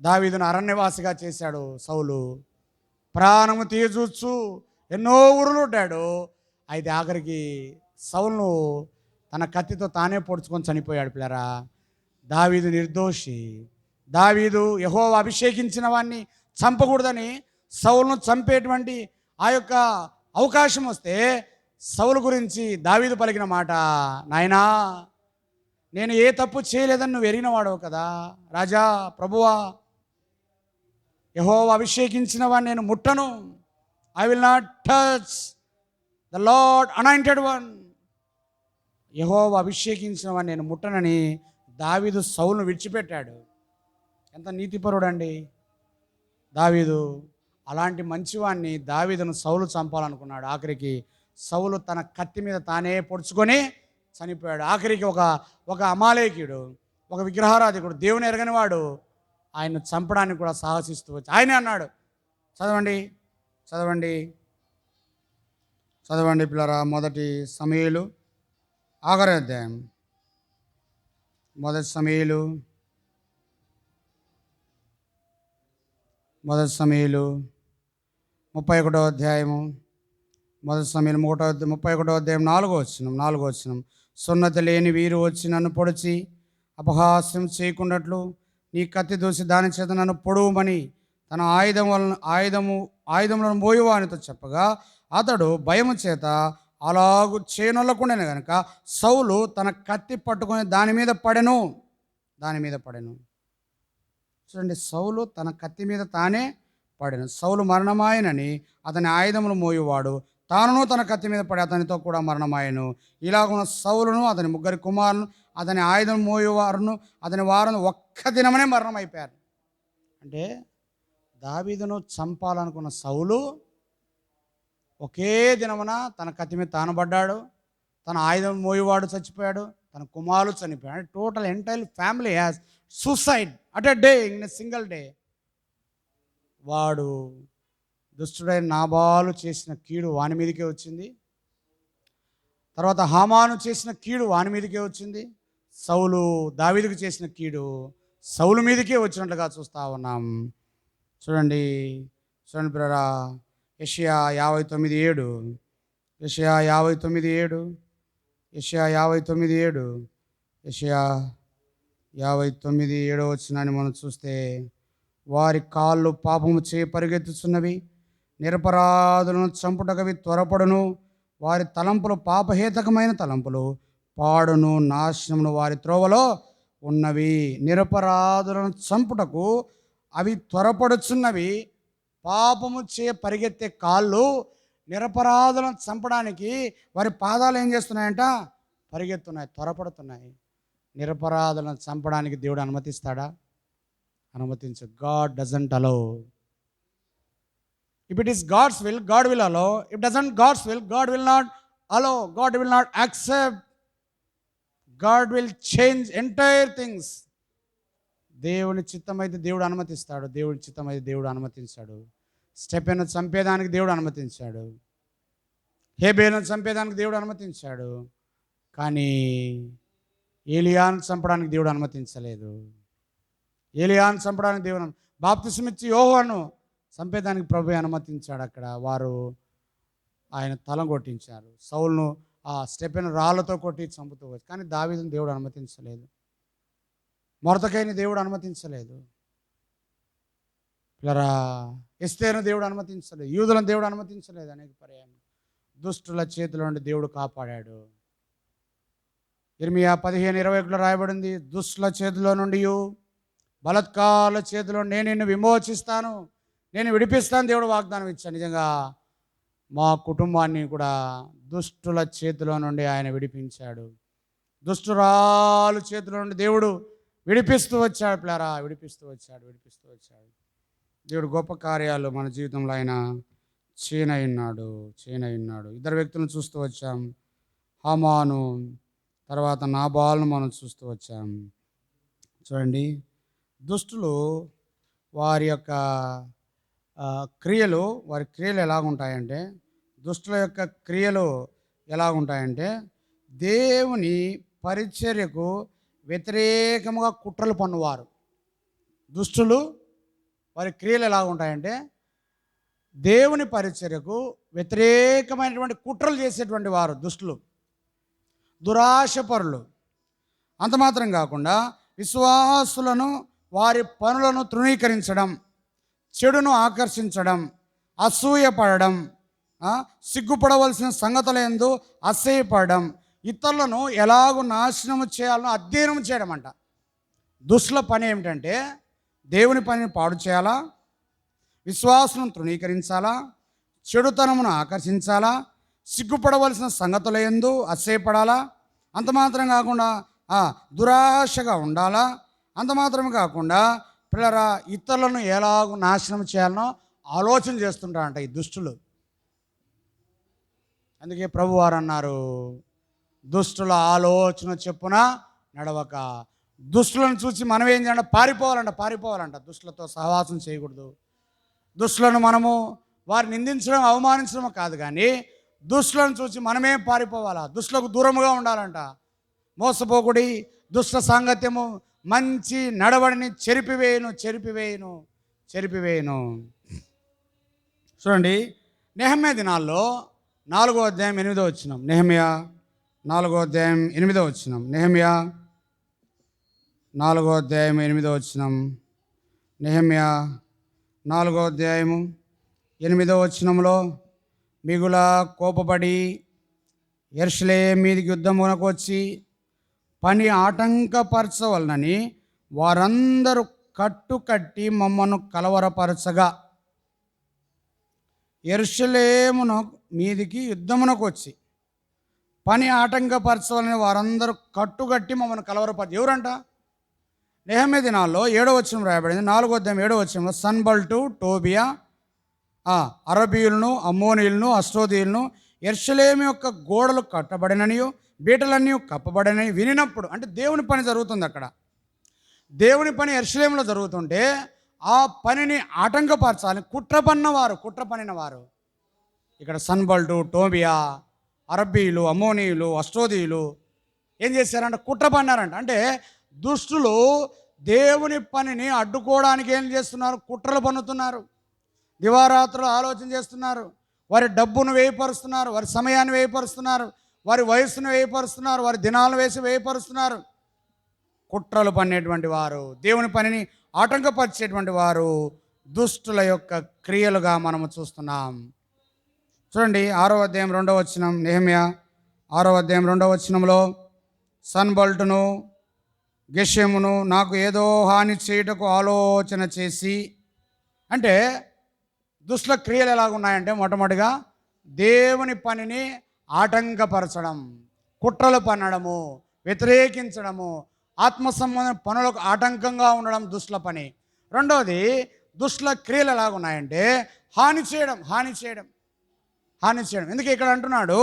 దావీదును అరణ్యవాసిగా చేశాడు సౌలు. ప్రాణము తీయజూచు ఎన్నో ఉరులుడ్డాడు. అయితే ఆఖరికి సౌలును తన కత్తితో తానే పొడుచుకొని చనిపోయాడు. పిల్లరా, దావీదు నిర్దోషి. దావీదు యెహోవా అభిషేకించిన వాడిని చంపకూడదని సౌలును చంపేటువంటి ఆ యొక్క అవకాశం వస్తే సౌలు గురించి దావీదు పలికిన మాట, నాయనా, నేను ఏ తప్పు చేయలేదని నువ్వు ఎరిగిన వాడవు కదా రాజా, ప్రభువా, యెహోవా అభిషేకించిన వాడిని నేను ముట్టను. I will not touch the lord anointed one. యెహోవా అభిషేకించిన వాడిని నేను ముట్టనని దావీదు సౌలును విడిచిపెట్టాడు. ఎంత నీతిపరుడండి దావీదు. అలాంటి మంచివాడిని దావీదును సౌలు చంపాలనుకున్నాడు. ఆఖరికి సౌలు తన కత్తి మీద తానే పొడుచుకొని చనిపోయాడు. ఆఖరికి ఒక అమాలేకీయుడు, ఒక విగ్రహారాధికుడు, దేవుని ఎరగని వాడు ఆయన్ను చంపడానికి కూడా సాహసిస్తూ వచ్చి ఆయనే అన్నాడు. చదవండి పిల్లరా, 1 సమూయేలు 6వ అధ్యాయం, 1 సమూయేలు 31వ అధ్యాయము, 1 సమూయేలు 31వ అధ్యాయం 4వ వచనం. సున్నతి లేని వీరు వచ్చి నన్ను పొడిచి అపహాస్యం చేయకుండాట్లు నీ కత్తి దూసి దాని చేత నన్ను పొడవుమని తన ఆయుధములను మోయువానితో చెప్పగా అతడు భయము చేత అలాగు చేయనొల్లకుండానే కనుక సౌలు తన కత్తి పట్టుకొని దాని మీద పడెను. చూడండి, సౌలు తన కత్తి మీద తానే పడెను. సౌలు మరణమాయనని అతని ఆయుధములు మోయువాడు తానును తన కత్తి మీద పడి అతనితో కూడా మరణమాయను. ఇలాగున్న సౌలును అతని 3 కుమారులను అతని ఆయుధం మోయేవారును అతని వారును ఒక్క దినమనే మరణం అయిపోయారు. అంటే దావీదును చంపాలనుకున్న సౌలు ఒకే దినమున తన కత్తి మీద తానబడ్డాడు, తన ఆయుధం మోయేవాడు చచ్చిపోయాడు, తన కుమారులు చనిపోయాడు. Total entire family has suicide at a day, in a single day. వాడు దుష్టుడైన నాబాలు చేసిన కీడు వాని మీదకే వచ్చింది. తర్వాత హామాను చేసిన కీడు వాని మీదకే వచ్చింది. సౌలు దావీదుకు చేసిన కీడు సౌలు మీదకే వచ్చినట్లుగా చూస్తూ ఉన్నాం. చూడండి ప్రియరా, యెషయా 59:7, యెషయా 59:7, యెషయా 59:7 వచనాన్ని మనం చూస్తే, వారి కాళ్ళు పాపము చే పరిగెత్తుచున్నవి, నిరపరాధులను చంపుటకవి త్వరపడును, వారి తలంపులు పాపహేతకమైన తలంపులు, పాడును నాశనమును వారి త్రోవలో ఉన్నవి. నిరపరాధులను చంపుటకు అవి త్వరపడుచున్నవి, పాపము పరిగెత్తే కాళ్ళు నిరపరాధులను చంపడానికి వారి పాదాలు ఏం చేస్తున్నాయంట? పరిగెత్తున్నాయి, త్వరపడుతున్నాయి. నిరపరాధులను చంపడానికి దేవుడు అనుమతిస్తాడా? అనుమతించు. God doesn't allow. If it is God's will, God will allow. If doesn't God's will, God will not allow. God will not accept. God will change entire things. దేవుని చిత్తమైతే దేవుడు అనుమతిస్తాడు, దేవుడి చిత్తమైతే దేవుడు అనుమతించాడు. స్టెఫెను చంపేదానికి దేవుడు అనుమతించాడు, హేబేలును చంపేదానికి దేవుడు అనుమతించాడు. కానీ ఏలియాను చంపడానికి దేవుడు అనుమతించలేదు. ఏలియాను చంపడానికి దేవుడు బాప్తిసమిచ్చి యోహాను చంపేదానికి ప్రభువే అనుమతించాడు. అక్కడ వారు ఆయన తల కొట్టించారు. సౌలును ఆ స్టెఫెను రాళ్లతో కొట్టి చంపుతూ వచ్చి, కానీ దావీదును దేవుడు అనుమతించలేదు. మొర్దెకైని దేవుడు అనుమతించలేదు. పిల్లరా, ఎస్తేరును దేవుడు అనుమతించలేదు. యూదులను దేవుడు అనుమతించలేదు. అనేక పర్యాయం దుష్టుల చేతిలో నుండి దేవుడు కాపాడాడు. ఇర్మియా 15:21 రాయబడింది, దుష్టుల చేతిలో నుండి, బలత్కారుల చేతిలో నేను నిన్ను విమోచిస్తాను, నేను విడిపిస్తాను దేవుడు వాగ్దానం ఇచ్చాను. నిజంగా మా కుటుంబాన్ని కూడా దుష్టుల చేతిలో నుండి ఆయన విడిపించాడు. దుష్టురాలు చేతిలో నుండి దేవుడు విడిపిస్తూ వచ్చాడు. పిల్లరా, విడిపిస్తూ వచ్చాడు. దేవుడు గొప్ప కార్యాలు మన జీవితంలో ఆయన చేయనయ్యున్నాడు. ఇద్దరు వ్యక్తులను చూస్తూ వచ్చాం. హామాను, తర్వాత నాబాలును మనం చూస్తూ వచ్చాం. చూడండి, దుష్టులు వారి యొక్క క్రియలు ఎలాగుంటాయంటే, దుష్టుల యొక్క క్రియలు ఎలాగుంటాయంటే, దేవుని పరిచర్యకు వ్యతిరేకముగా కుట్రలు పన్నువారు. దుష్టులు వారి క్రియలు ఎలాగుంటాయంటే, దేవుని పరిచర్యకు వ్యతిరేకమైనటువంటి కుట్రలు చేసేటువంటి వారు దుష్టులు, దురాశపరులు. అంత మాత్రం కాకుండా విశ్వాసులను వారి పనులను తృణీకరించడం, చెడును ఆకర్షించడం, అసూయపడడం, సిగ్గుపడవలసిన సంగతుల యందు అసహ్యపడడం, ఇతరులను ఎలాగో నాశనం చేయాలో అధ్యయనం చేయడం అంట. దుష్టుల పని ఏమిటంటే, దేవుని పనిని పాడు చేయాలా, విశ్వాసులను తృణీకరించాలా, చెడుతనమును ఆకర్షించాలా, సిగ్గుపడవలసిన సంగతుల యందు అసహ్యపడాలా, అంత మాత్రం కాకుండా దురాశగా ఉండాలా, అంత మాత్రమే కాకుండా పిల్లరా ఇతరులను ఎలాగో నాశనం చేయాలనో ఆలోచన చేస్తుంటారంట ఈ దుష్టులు. అందుకే ప్రభువారు అన్నారు, దుష్టుల ఆలోచన చెప్పున నడవక. దుష్టులను చూసి మనం ఏం చేయాలంటే పారిపోవాలంట. దుష్టులతో సహవాసం చేయకూడదు. దుష్టులను మనము వారు నిందించడం, అవమానించడం కాదు, కానీ దుష్టులను చూసి మనమే పారిపోవాలా, దుష్టులకు దూరముగా ఉండాలంట. మోసపోకుడి, దుష్ట సాంగత్యము మంచి నడవడిని చెరిపివేయును. చూడండి, నెహమ్యా దినాల్లో 4వ అధ్యాయం 8వ వచనం. నెహమ్యా 4వ అధ్యాయం 8వ వచనం. నెహమ్యా 4వ అధ్యాయం 8వ వచనం. నెహమ్యా 4వ అధ్యాయము 8వ వచనంలో, మిగుల కోపపడి యెరూషలేము మీదికి యుద్ధమునకు వచ్చి పని ఆటంకపరచవలనని వారందరూ కట్టుకట్టి మమ్మను కలవరపరచగా. యెరూషలేమును మీదికి యుద్ధమునకు వచ్చి పని ఆటంకపరచవాలని వారందరూ కట్టుకట్టి మమ్మల్ని కలవరపరచు. ఎవరంట? నెహమ్యా దినాల్లో 7వ వచనం రాయబడింది. 4వ అధ్యాయం 7వ వచనంలో, సన్బల్టు, టోబియా, అరబీయులను, అమ్మోనీయులను, అష్టోదీయులను యెరూషలేము యొక్క గోడలు కట్టబడిననియు బీటలన్నీ కప్పబడినని వినినప్పుడు, అంటే దేవుని పని జరుగుతుంది అక్కడ. దేవుని పని యెరూషలేములో జరుగుతుంటే ఆ పనిని ఆటంకపరచాలని కుట్ర పన్నిన వారు ఇక్కడ సన్బల్టు, టోబియా, అరబీయులు, అమ్మోనీయులు, అష్టోదీయులు ఏం చేశారంటే కుట్ర పన్నారంట. అంటే దుష్టులు దేవుని పనిని అడ్డుకోవడానికి ఏం చేస్తున్నారు? కుట్రలు పన్నుతున్నారు, దివారాత్రులు ఆలోచన చేస్తున్నారు, వారి డబ్బును వ్యయపరుస్తున్నారు, వారి సమయాన్ని వ్యయపరుస్తున్నారు, వారి వయస్సును వ్యయపరుస్తున్నారు, వారి దినాలను వేసి వ్యయపరుస్తున్నారు. కుట్రలు పన్నేటువంటి వారు, దేవుని పనిని ఆటంకపరిచేటువంటి వారు దుష్టుల యొక్క క్రియలుగా మనము చూస్తున్నాం. చూడండి, 6వ అధ్యాయం 2వ వచనం. నెహమ్యా 6వ అధ్యాయం 2వ వచనంలో, సన్బల్టును గెషెమును నాకు ఏదో హాని చేయుటకు ఆలోచన చేసి, అంటే దుష్టుల క్రియలు ఎలాగున్నాయంటే మొట్టమొదటిగా దేవుని పనిని ఆటంకపరచడం, కుట్రలు పన్నడము, వ్యతిరేకించడము, ఆత్మ సంబంధ పనులకు ఆటంకంగా ఉండడం దుష్టుల పని. రెండవది దుష్టుల క్రియలు ఎలాగున్నాయంటే హాని చేయడం. ఎందుకే ఇక్కడ అంటున్నాడు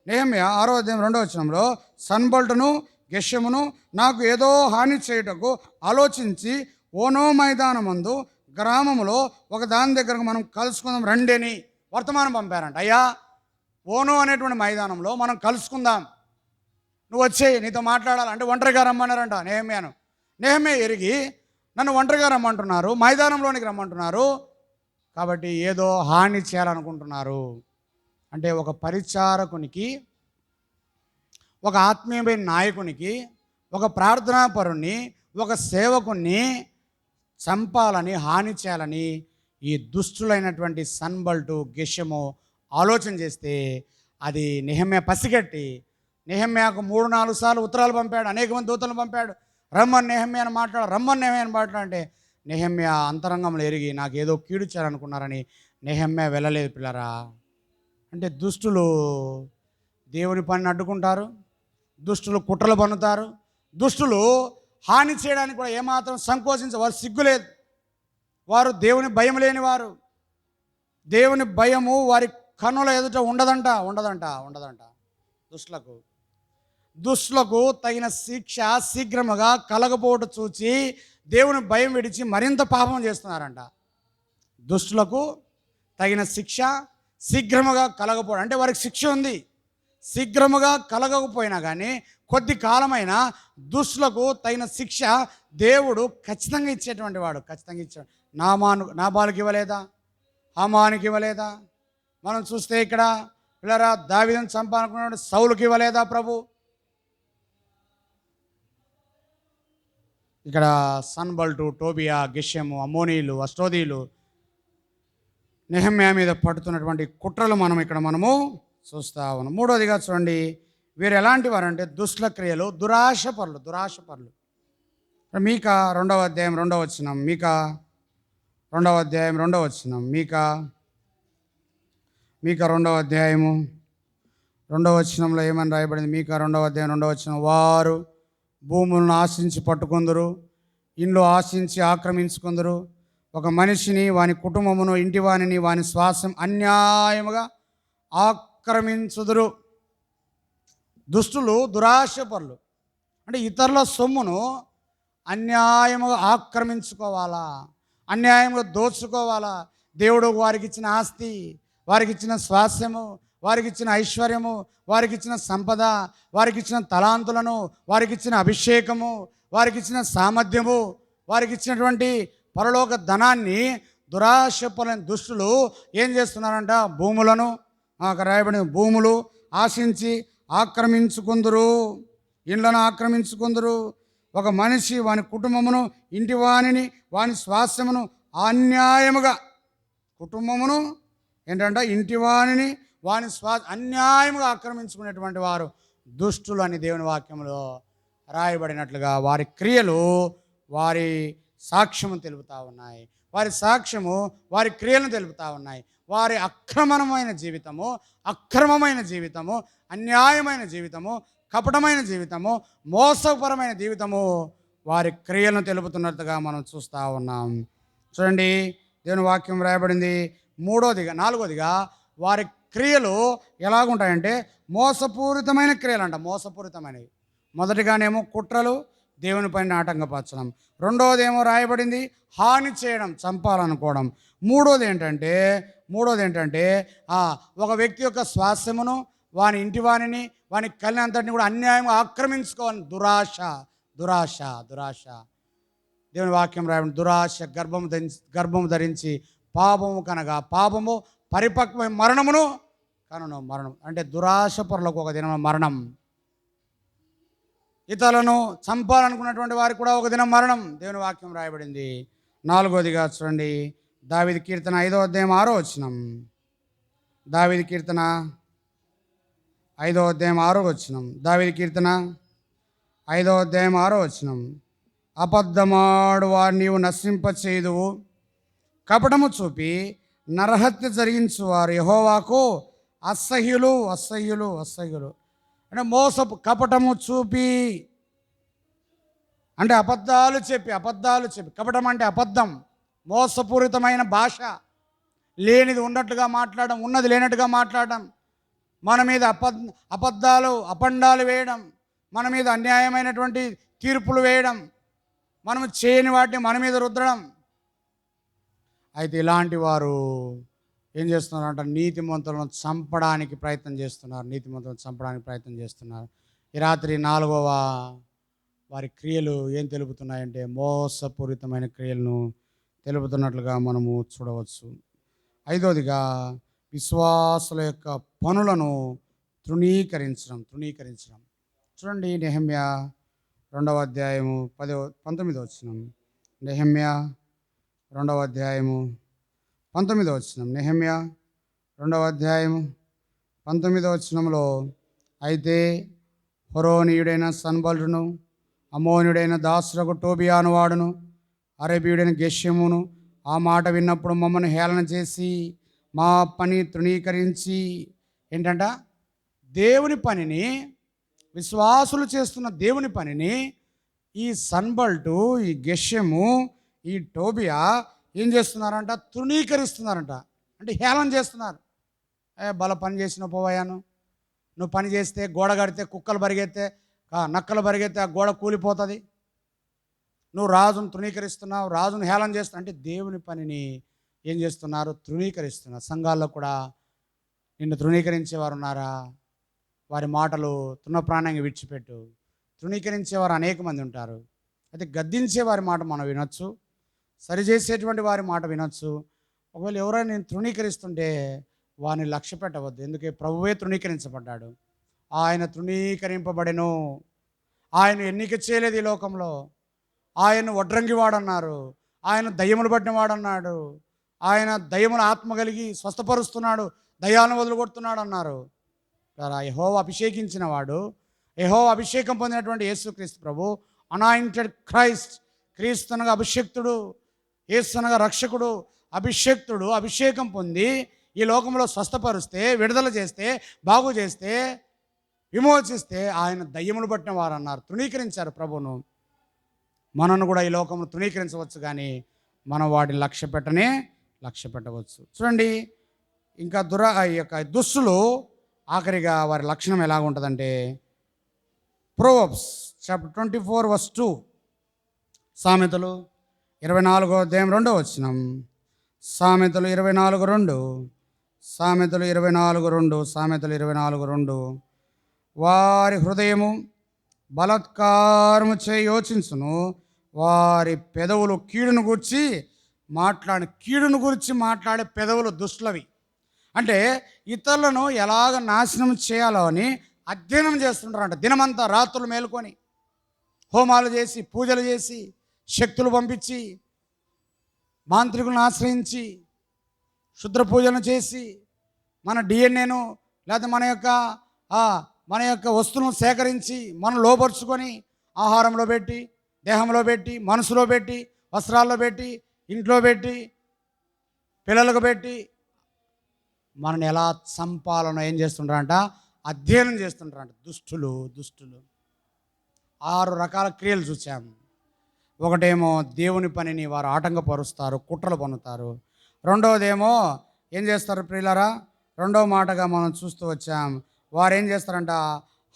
నెహెమ్యా 6వ అధ్యాయం 2వ వచనంలో, సన్బల్టును గెషెమును నాకు ఏదో హాని చేయుటకు ఆలోచించి ఓనో మైదానమందు గ్రామంలో ఒక దాని దగ్గరకు మనం కలుసుకుందాం రండి అని వర్తమానం పంపారంట. అయ్యా, ఓనో అనేటువంటి మైదానంలో మనం కలుసుకుందాం, నువ్వు వచ్చేయి, నీతో మాట్లాడాలంటే ఒంటరిగా రమ్మన్నారంట నెహెమ్యాను. నెహెమ్యా ఎరిగి నన్ను ఒంటరిగా రమ్మంటున్నారు, మైదానంలోనికి రమ్మంటున్నారు, కాబట్టి ఏదో హాని చేయాలనుకుంటున్నారు. అంటే ఒక పరిచారకునికి, ఒక ఆత్మీయమైన నాయకునికి, ఒక ప్రార్థనాపరుణ్ణి, ఒక సేవకుణ్ణి చంపాలని, హాని చేయాలని ఈ దుష్టులైనటువంటి సన్బల్టు గెషెము ఆలోచన చేస్తే అది నెహెమ్యా పసిగట్టి నెహెమ్యాకు 3-4 సార్లు ఉత్తరాలు పంపాడు, అనేక మంది దూతలను పంపాడు, రమ్మని నెహెమ్యాను మాట్లాడంటే నెహెమ్యా అంతరంగంలో ఎరిగి నాకు ఏదో కీడు చేయాలనుకున్నారని నెహెమ్యా వెళ్ళలేదు పిల్లరా. అంటే దుష్టులు దేవుని పనిని అడ్డుకుంటారు, దుష్టులు కుట్రలు పన్నుతారు, దుష్టులు హాని చేయడానికి కూడా ఏమాత్రం సంకోచించరు. వారు సిగ్గులేదు, వారు దేవుని భయం లేని వారు. దేవుని భయము వారి కన్నుల ఎదుట ఉండదంట. దుష్టులకు తగిన శిక్ష శీఘ్రముగా కలగపోటు చూచి దేవుని భయం విడిచి మరింత పాపం చేస్తున్నారంట. దుష్టులకు తగిన శిక్ష శీఘ్రముగా కలగపోవడం అంటే వారికి శిక్ష ఉంది, శీఘ్రముగా కలగకపోయినా కానీ కొద్ది కాలమైన దుష్టులకు తగిన శిక్ష దేవుడు ఖచ్చితంగా ఇచ్చేటువంటి వాడు. ఖచ్చితంగా ఇచ్చాడు. నాబాలుకి ఇవ్వలేదా, హామానికి ఇవ్వలేదా? మనం చూస్తే ఇక్కడ పిల్లరా దావీదును చంపాలనుకున్నాడు, సౌలుకి ఇవ్వలేదా ప్రభు? ఇక్కడ సన్బల్టు, టోబియా, గెషెము, అమ్మోనీయులు, అష్టోదీయులు నెహెమ్యా మీద పడుతున్నటువంటి కుట్రలు మనము చూస్తూ ఉన్నాం. మూడవదిగా చూడండి, వీరు ఎలాంటి వారంటే దుష్టుల క్రియలు, దురాశపరులు. మీకా 2వ అధ్యాయం 2వ వచనం, మీకా 2వ అధ్యాయం 2వ వచనం, మీకా 2వ అధ్యాయము 2వ వచనంలో ఏమని రాయబడింది? మీకా 2వ అధ్యాయం 2వ వచనం, వారు భూములను ఆశించి పట్టుకొందురు, ఇండ్లు ఆశించి ఆక్రమించుకొందురు, ఒక మనిషిని, వాని కుటుంబమును, ఇంటి వానిని, వాని శ్వాసం అన్యాయముగా ఆక్రమించుదురు. దుష్టులు దురాశపరులు అంటే ఇతరుల సొమ్మును అన్యాయముగా ఆక్రమించుకోవాలా, అన్యాయంగా దోచుకోవాలా. దేవుడు వారికి ఇచ్చిన ఆస్తి, వారికి ఇచ్చిన స్వాస్యము, వారికి ఇచ్చిన ఐశ్వర్యము, వారికి ఇచ్చిన సంపద, వారికి ఇచ్చిన తలాంతులను, వారికి ఇచ్చిన అభిషేకము, వారికి ఇచ్చిన సామర్థ్యము, వారికి ఇచ్చినటువంటి పరలోక ధనాన్ని దురాశపరులైన దుష్టులు ఏం చేస్తున్నారంట? భూములను, అక్కడ రాయబడిన భూములు ఆశించి ఆక్రమించుకుందరు, ఇండ్లను ఆక్రమించుకుందరు. ఒక మనిషి, వాని కుటుంబమును, ఇంటి వానిని, వాని స్వాస్థ్యమును అన్యాయముగా, కుటుంబమును ఏంటంటే ఇంటి వానిని, వాని అన్యాయముగా ఆక్రమించుకునేటువంటి వారు దుష్టులు అని దేవుని వాక్యంలో రాయబడినట్లుగా వారి క్రియలు వారి సాక్ష్యము తెలుపుతూ ఉన్నాయి. వారి సాక్ష్యము వారి క్రియలను తెలుపుతూ ఉన్నాయి. వారి అక్రమమైన జీవితము, అన్యాయమైన జీవితము, కపటమైన జీవితము, మోసపరమైన జీవితము వారి క్రియలను తెలుపుతున్నట్టుగా మనం చూస్తూ ఉన్నాం. చూడండి, దేవుని వాక్యం రాయబడింది. నాలుగోదిగా వారి క్రియలు ఎలాగుంటాయంటే మోసపూరితమైన క్రియలు అంట. మోసపూరితమైనవి. మొదటిగానేమో కుట్రలు, దేవుని పైన ఆటంకపరచడం. రెండోదేమో రాయబడింది హాని చేయడం, చంపాలనుకోవడం. మూడోది ఏంటంటే ఒక వ్యక్తి యొక్క స్వాస్థ్యమును, వాని ఇంటి వానిని, వాని కళ్యాణ అంతటిని కూడా అన్యాయంగా ఆక్రమించుకోవాలని దురాశ. దేవుని వాక్యం రాయబడింది, దురాశ గర్భము ధరించి పాపము కనగా పాపము పరిపక్వమైన మరణమును మరణం అంటే దురాశ పరులకు ఒక దినం మరణం. ఇతరులను చంపాలనుకున్నటువంటి వారికి కూడా ఒక దినం మరణం దేవుని వాక్యం రాయబడింది. నాలుగోదిగా చూడండి, దావీదు కీర్తన 5వ అధ్యాయం 6వ వచనం. దావీదు కీర్తన 5వ అధ్యాయం 6వ వచనం. దావీదు కీర్తన 5వ అధ్యాయం 6వ వచనం. అబద్ధమాడు వారు నీవు నశింపచేయుదువు, కపటము చూపి నరహత్య జరిగించువారు యెహోవాకు అసహ్యులు అసహ్యులు అసహ్యులు. అంటే మోసపు కపటము చూపి, అంటే అబద్ధాలు చెప్పి కపటం అంటే అబద్ధం, మోసపూరితమైన భాష, లేనిది ఉన్నట్టుగా మాట్లాడడం, ఉన్నది లేనట్టుగా మాట్లాడడం, మన మీద అబద్ధాలు అపండాలు వేయడం, మన మీద అన్యాయమైనటువంటి తీర్పులు వేయడం, మనము చేయని వాటిని మన మీద రుద్దడం. అయితే ఇలాంటి వారు ఏం చేస్తున్నారంట, నీతిమంతులను చంపడానికి ప్రయత్నం చేస్తున్నారు. ఈ రాత్రి 4వ వారి క్రియలు ఏం తెలుపుతున్నాయంటే మోసపూరితమైన క్రియలను తెలుపుతున్నట్లుగా మనము చూడవచ్చు. 5వదిగా విశ్వాసుల యొక్క పనులను తృణీకరించడం. చూడండి, నెహెమ్యా 2వ అధ్యాయము 19వ వచనం. నెహెమ్యా 2వ అధ్యాయము 19వ వచనం. నెహెమ్యా 2వ అధ్యాయము 19వ వచనంలో, అయితే హొరోనీయుడైన సన్బల్లును, అమోనుడైన దాసులకు టోబియాను వాడును, అరబీయుడైన గెష్యమును ఆ మాట విన్నప్పుడు మమ్మల్ని హేళన చేసి మా పని తృణీకరించి, ఏంటంట, దేవుని పనిని, విశ్వాసులు చేస్తున్న దేవుని పనిని ఈ సన్బల్టు, ఈ గెష్యము, ఈ టోబియా ఏం చేస్తున్నారంట, తృణీకరిస్తున్నారంట. అంటే హేళన చేస్తున్నారు. బల పని చేసిన పోవయాను, నువ్వు పని చేస్తే గోడ కడితే కుక్కలు పరిగెత్తే నక్కలు పరిగెత్తే ఆ గోడ కూలిపోతుంది, నువ్వు రాజును తృణీకరిస్తున్నావు, రాజును హేళన చేస్తున్నావు. అంటే దేవుని పనిని ఏం చేస్తున్నారు, తృణీకరిస్తున్నారు. సంఘాల్లో కూడా నిన్ను తృణీకరించేవారు ఉన్నారా? వారి మాటలు తృణప్రాణంగా విడిచిపెట్టు. తృణీకరించేవారు అనేక మంది ఉంటారు. అయితే గద్దించే వారి మాట మనం వినొచ్చు, సరిచేసేటువంటి వారి మాట వినొచ్చు. ఒకవేళ ఎవరైనా నేను తృణీకరిస్తుంటే వారిని లక్ష్య పెట్టవద్దు. ఎందుకంటే ప్రభువే తృణీకరించబడ్డాడు. ఆయన తృణీకరింపబడెను. ఆయన ఎన్నిక చేయలేదు ఈ లోకంలో. ఆయన వడ్రంగివాడన్నారు, ఆయన దయ్యములు పట్టిన వాడన్నాడు, ఆయన దయ్యముల ఆత్మ కలిగి స్వస్థపరుస్తున్నాడు, దయ్యాలను వదులుకొడుతున్నాడు అన్నారు. యెహోవా అభిషేకించిన వాడు, యెహోవా అభిషేకం పొందినటువంటి యేసుక్రీస్తు ప్రభు, అనాయింటెడ్ క్రైస్ట్, క్రీస్తు అనగా అభిషేక్తుడు, యేసు అనగా రక్షకుడు. అభిషేక్తుడు అభిషేకం పొంది ఈ లోకంలో స్వస్థపరుస్తే, విడుదల చేస్తే, బాగు చేస్తే, విమోచిస్తే ఆయన దయ్యములు పట్టిన వారు అన్నారు. తృణీకరించారు ప్రభువును. మనను కూడా ఈ లోకంలో తృణీకరించవచ్చు, కానీ మనం వాటిని లక్ష్య పెట్టవచ్చు. చూడండి, ఇంకా ఈ యొక్క దుష్టులు ఆఖరిగా వారి లక్షణం ఎలాగ ఉంటుందంటే, ప్రొవర్బ్స్ చాప్టర్ 24:2, సామెతలు 24వ అధ్యాయం 2వ వచనం. సామెతలు 24:2 వారి హృదయము బలాత్కారము చేయి యోచించును, వారి పెదవులు కీడును గురించి మాట్లాడే పెదవులు దుష్టులవి. అంటే ఇతరులను ఎలాగ నాశనం చేయాలో అని అధ్యయనం చేస్తుంటారంట. దినమంతా రాత్రులు మేలుకొని హోమాలు చేసి, పూజలు చేసి, శక్తులు పంపించి, మాంత్రికులను ఆశ్రయించి, శుద్ర పూజలను చేసి, మన డిఎన్ఏను లేదా మన యొక్క వస్తువులను సేకరించి మనం లోపరుచుకొని ఆహారంలో పెట్టి, దేహంలో పెట్టి, మనసులో పెట్టి, వస్త్రాల్లో పెట్టి, ఇంట్లో పెట్టి, పిల్లలకు పెట్టి మనని ఎలా చంపాలనో ఏం చేస్తుంటారంట, అధ్యయనం చేస్తుంటారంట దుష్టులు. 6 రకాల క్రియలు చూసాము. ఒకటేమో దేవుని పనిని వారు ఆటంకపరుస్తారు, కుట్రలు పన్నుతారు. రెండవదేమో ఏం చేస్తారు ప్రియులారా, రెండవ మాటగా మనం చూస్తూ వచ్చాం, వారు ఏం చేస్తారంట,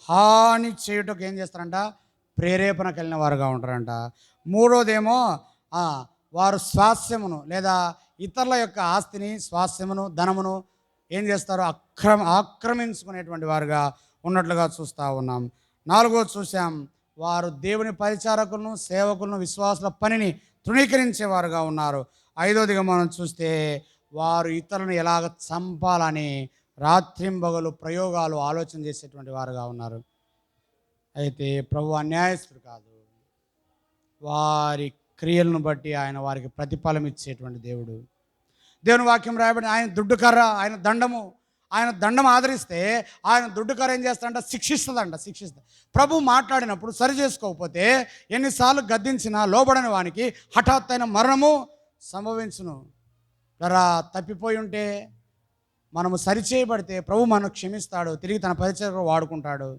హాని చేయుటకు ఏం చేస్తారంట, ప్రేరేపణ కలిగిన వారుగా ఉంటారంట. మూడోదేమో వారు స్వాస్థ్యమును లేదా ఇతరుల యొక్క ఆస్తిని, స్వాస్థ్యమును, ధనమును ఏం చేస్తారు, ఆక్రమించుకునేటువంటి వారుగా ఉన్నట్లుగా చూస్తూ ఉన్నాం. 4వది చూసాం, వారు దేవుని పరిచారకులను, సేవకులను, విశ్వాసుల పనిని తృణీకరించేవారుగా ఉన్నారు. 5వదిగా మనం చూస్తే వారు ఇతరులను ఎలాగ చంపాలని రాత్రింబగలు ప్రయోగాలు ఆలోచన చేసేటువంటి వారుగా ఉన్నారు. అయితే ప్రభు అన్యాయస్తుడు కాదు, వారి క్రియలను బట్టి ఆయన వారికి ప్రతిఫలం ఇచ్చేటువంటి దేవుడు. దేవుని వాక్యం రాయబడి ఆయన దుడ్డుకర్ర, ఆయన దండం ఆదరిస్తే ఆయన దుడ్డుకర్ర ఏం చేస్తాడంట, శిక్షిస్తుంది. ప్రభు మాట్లాడినప్పుడు సరి చేసుకోకపోతే ఎన్నిసార్లు గద్దించినా లోబడని వానికి హఠాత్తైన మరణము సంభవించును. తప్పిపోయి ఉంటే మనము సరిచేయబడితే ప్రభు మనకు క్షమిస్తాడు, తిరిగి తన పరిచర్యలో వాడుకుంటాడు.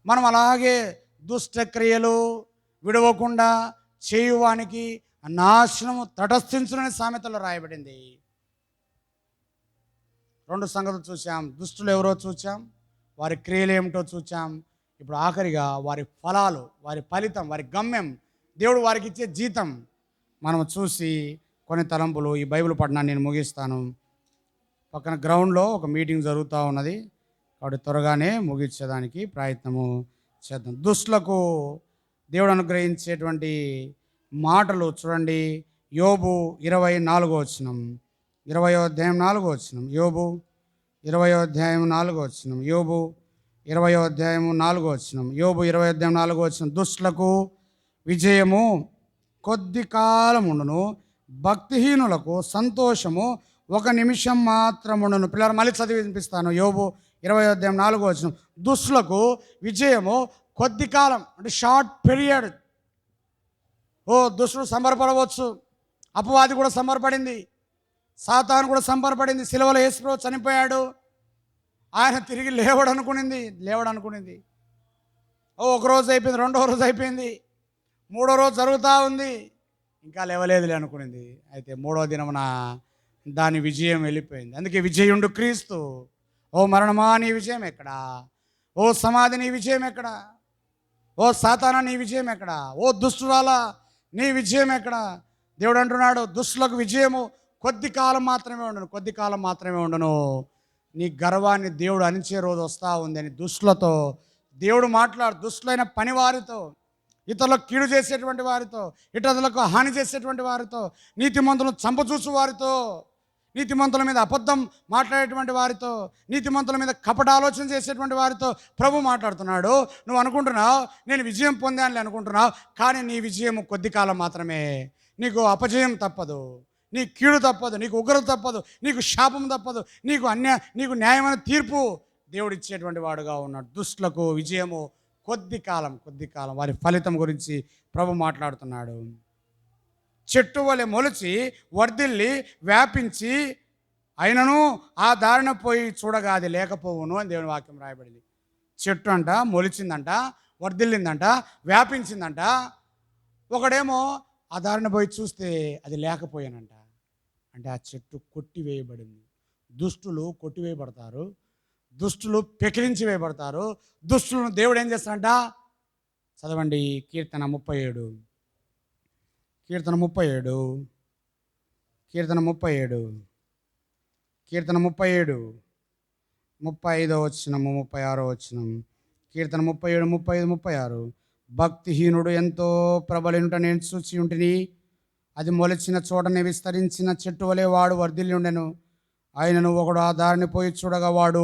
మనం అలాగే దుష్టక్రియలు విడవకుండా చేయువానికి నాశనము తటస్థించునని సామెతలో రాయబడింది. 2 సంగతులు చూసాం. దుష్టులు ఎవరో చూచాం, వారి క్రియలు ఏమిటో చూచాం. ఇప్పుడు ఆఖరిగా వారి ఫలాలు, వారి ఫలితం, వారి గమ్యం, దేవుడు వారికి ఇచ్చే జీతం మనం చూసి కొన్ని తలంపులు ఈ బైబిల్ పఠనాన్ని నేను ముగిస్తాను. పక్కన గ్రౌండ్లో ఒక మీటింగ్ జరుగుతూ ఉన్నది కాబట్టి త్వరగానే ముగించేదానికి ప్రయత్నము చేద్దాం. దుష్టులకు దేవుడు అనుగ్రహించేటువంటి మాటలు చూడండి. యోబు 24వ వచనం, 20వ అధ్యాయం 4వ వచనం. యోబు 20వ అధ్యాయం 4వ వచనం. యోబు 20వ అధ్యాయం 4వ వచనం. యోబు 20వ అధ్యాయం 4వ వచనం. దుష్టులకు విజయము కొద్ది కాలం ఉండును, భక్తిహీనులకు సంతోషము 1 నిమిషం మాత్రముండును. పిల్లలు మళ్ళీ చదివి వినిపిస్తాను. యోబు 20వ అధ్యాయం 4వ వచనం. దుష్టులకు విజయము కొద్ది కాలం, అంటే షార్ట్ పీరియడ్. దుష్టుడు సంబరపడవచ్చు, అపవాది కూడా సంబరపడింది, సాతాను కూడా సంబరపడింది. సిలువలో యేసుప్రభు చనిపోయాడు, ఆయన తిరిగి లేవడనుకునింది. ఒక రోజు అయిపోయింది, 2వ రోజు అయిపోయింది, 3వ రోజు జరుగుతూ ఉంది, ఇంకా లేవలేదులే అనుకునింది. అయితే 3వ దినమున దాని విజయం వెళ్ళిపోయింది. అందుకే విజయుండు క్రీస్తు. ఓ మరణమా నీ విజయం ఎక్కడా? ఓ సమాధి నీ విజయం ఎక్కడా? ఓ సాతానా నీ విజయం ఎక్కడా? ఓ దుష్టురాలా నీ విజయం ఎక్కడా? దేవుడు అంటున్నాడు, దుష్టులకు విజయము కొద్ది కాలం మాత్రమే ఉండును. నీ గర్వాన్ని దేవుడు అణించే రోజు వస్తూ ఉంది అని దుష్టులతో దేవుడు దుష్టులైన పని వారితో, ఇతరులకు కీడు చేసేటువంటి వారితో, ఇతరులకు హాని చేసేటువంటి వారితో, నీతిమంతులను చంపచూసు వారితో, నీతిమంతుల మీద అబద్ధం మాట్లాడేటువంటి వారితో, నీతిమంతుల మీద కపట ఆలోచన చేసేటువంటి వారితో ప్రభు మాట్లాడుతున్నాడు. నువ్వు అనుకుంటున్నావు నేను విజయం పొందానని అనుకుంటున్నావు, కానీ నీ విజయం కొద్ది కాలం మాత్రమే. నీకు అపజయం తప్పదు, నీ కీడు తప్పదు, నీకు ఉగ్రత తప్పదు, నీకు శాపం తప్పదు, నీకు న్యాయమైన తీర్పు దేవుడు ఇచ్చేటువంటి వాడుగా ఉన్నాడు. దుష్టులకు విజయము కొద్ది కాలం, వారి ఫలితం గురించి ప్రభు మాట్లాడుతున్నాడు. చెట్టు వలె మొలిచి వర్ధిల్లి వ్యాపించి అయినను ఆ దారిన పోయి చూడగా అది లేకపోవును అని దేవుని వాక్యం రాయబడింది. చెట్టు అంట మొలిచిందంట, వర్ధిల్లిందంట, వ్యాపించిందంట. ఒకడేమో ఆ దారిన పోయి చూస్తే అది లేకపోయానంట. అంటే ఆ చెట్టు కొట్టివేయబడింది. దుష్టులు కొట్టివేయబడతారు, దుష్టులు పెకిలించి వేయబడతారు. దుష్టులను దేవుడు ఏం చేస్తాడంట? చదవండి కీర్తన 37, కీర్తన 37, కీర్తన 37, కీర్తన 37, 35వ వచనము, 36వ వచనం. కీర్తన 37, 35, 36. భక్తిహీనుడు ఎంతో ప్రబలింట నేను చూచి ఉంటిని, అది మొలిచిన చోటనే విస్తరించిన చెట్టు వలె వాడు వర్ధిల్లి ఉండెను. ఆయనను ఒకడు ఆ దారిని పోయి చూడగా వాడు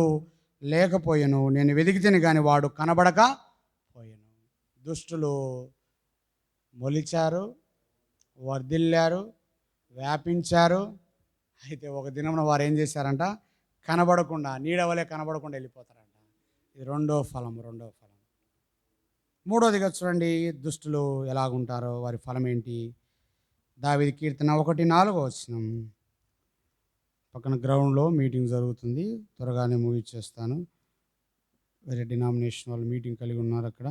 లేకపోయాను, నేను వెదికితేని కానీ వాడు కనబడక పోయాను. దుష్టులు మొలిచారు, వర్ధిల్లారు, వ్యాపించారు. అయితే ఒక దినమున వారు ఏం చేశారంట? కనబడకుండా, నీడవలే కనబడకుండా వెళ్ళిపోతారంట. ఇది రెండో ఫలం. మూడోదిగా చూడండి, దుష్టులు ఎలాగుంటారో, వారి ఫలం ఏంటి? దావీదు కీర్తన 1:4 వచనం. పక్కన గ్రౌండ్లో మీటింగ్ జరుగుతుంది, త్వరగానే ముగిచ్చేస్తాను. వేరే డినామినేషన్ వాళ్ళు మీటింగ్ కలిగి ఉన్నారు అక్కడ.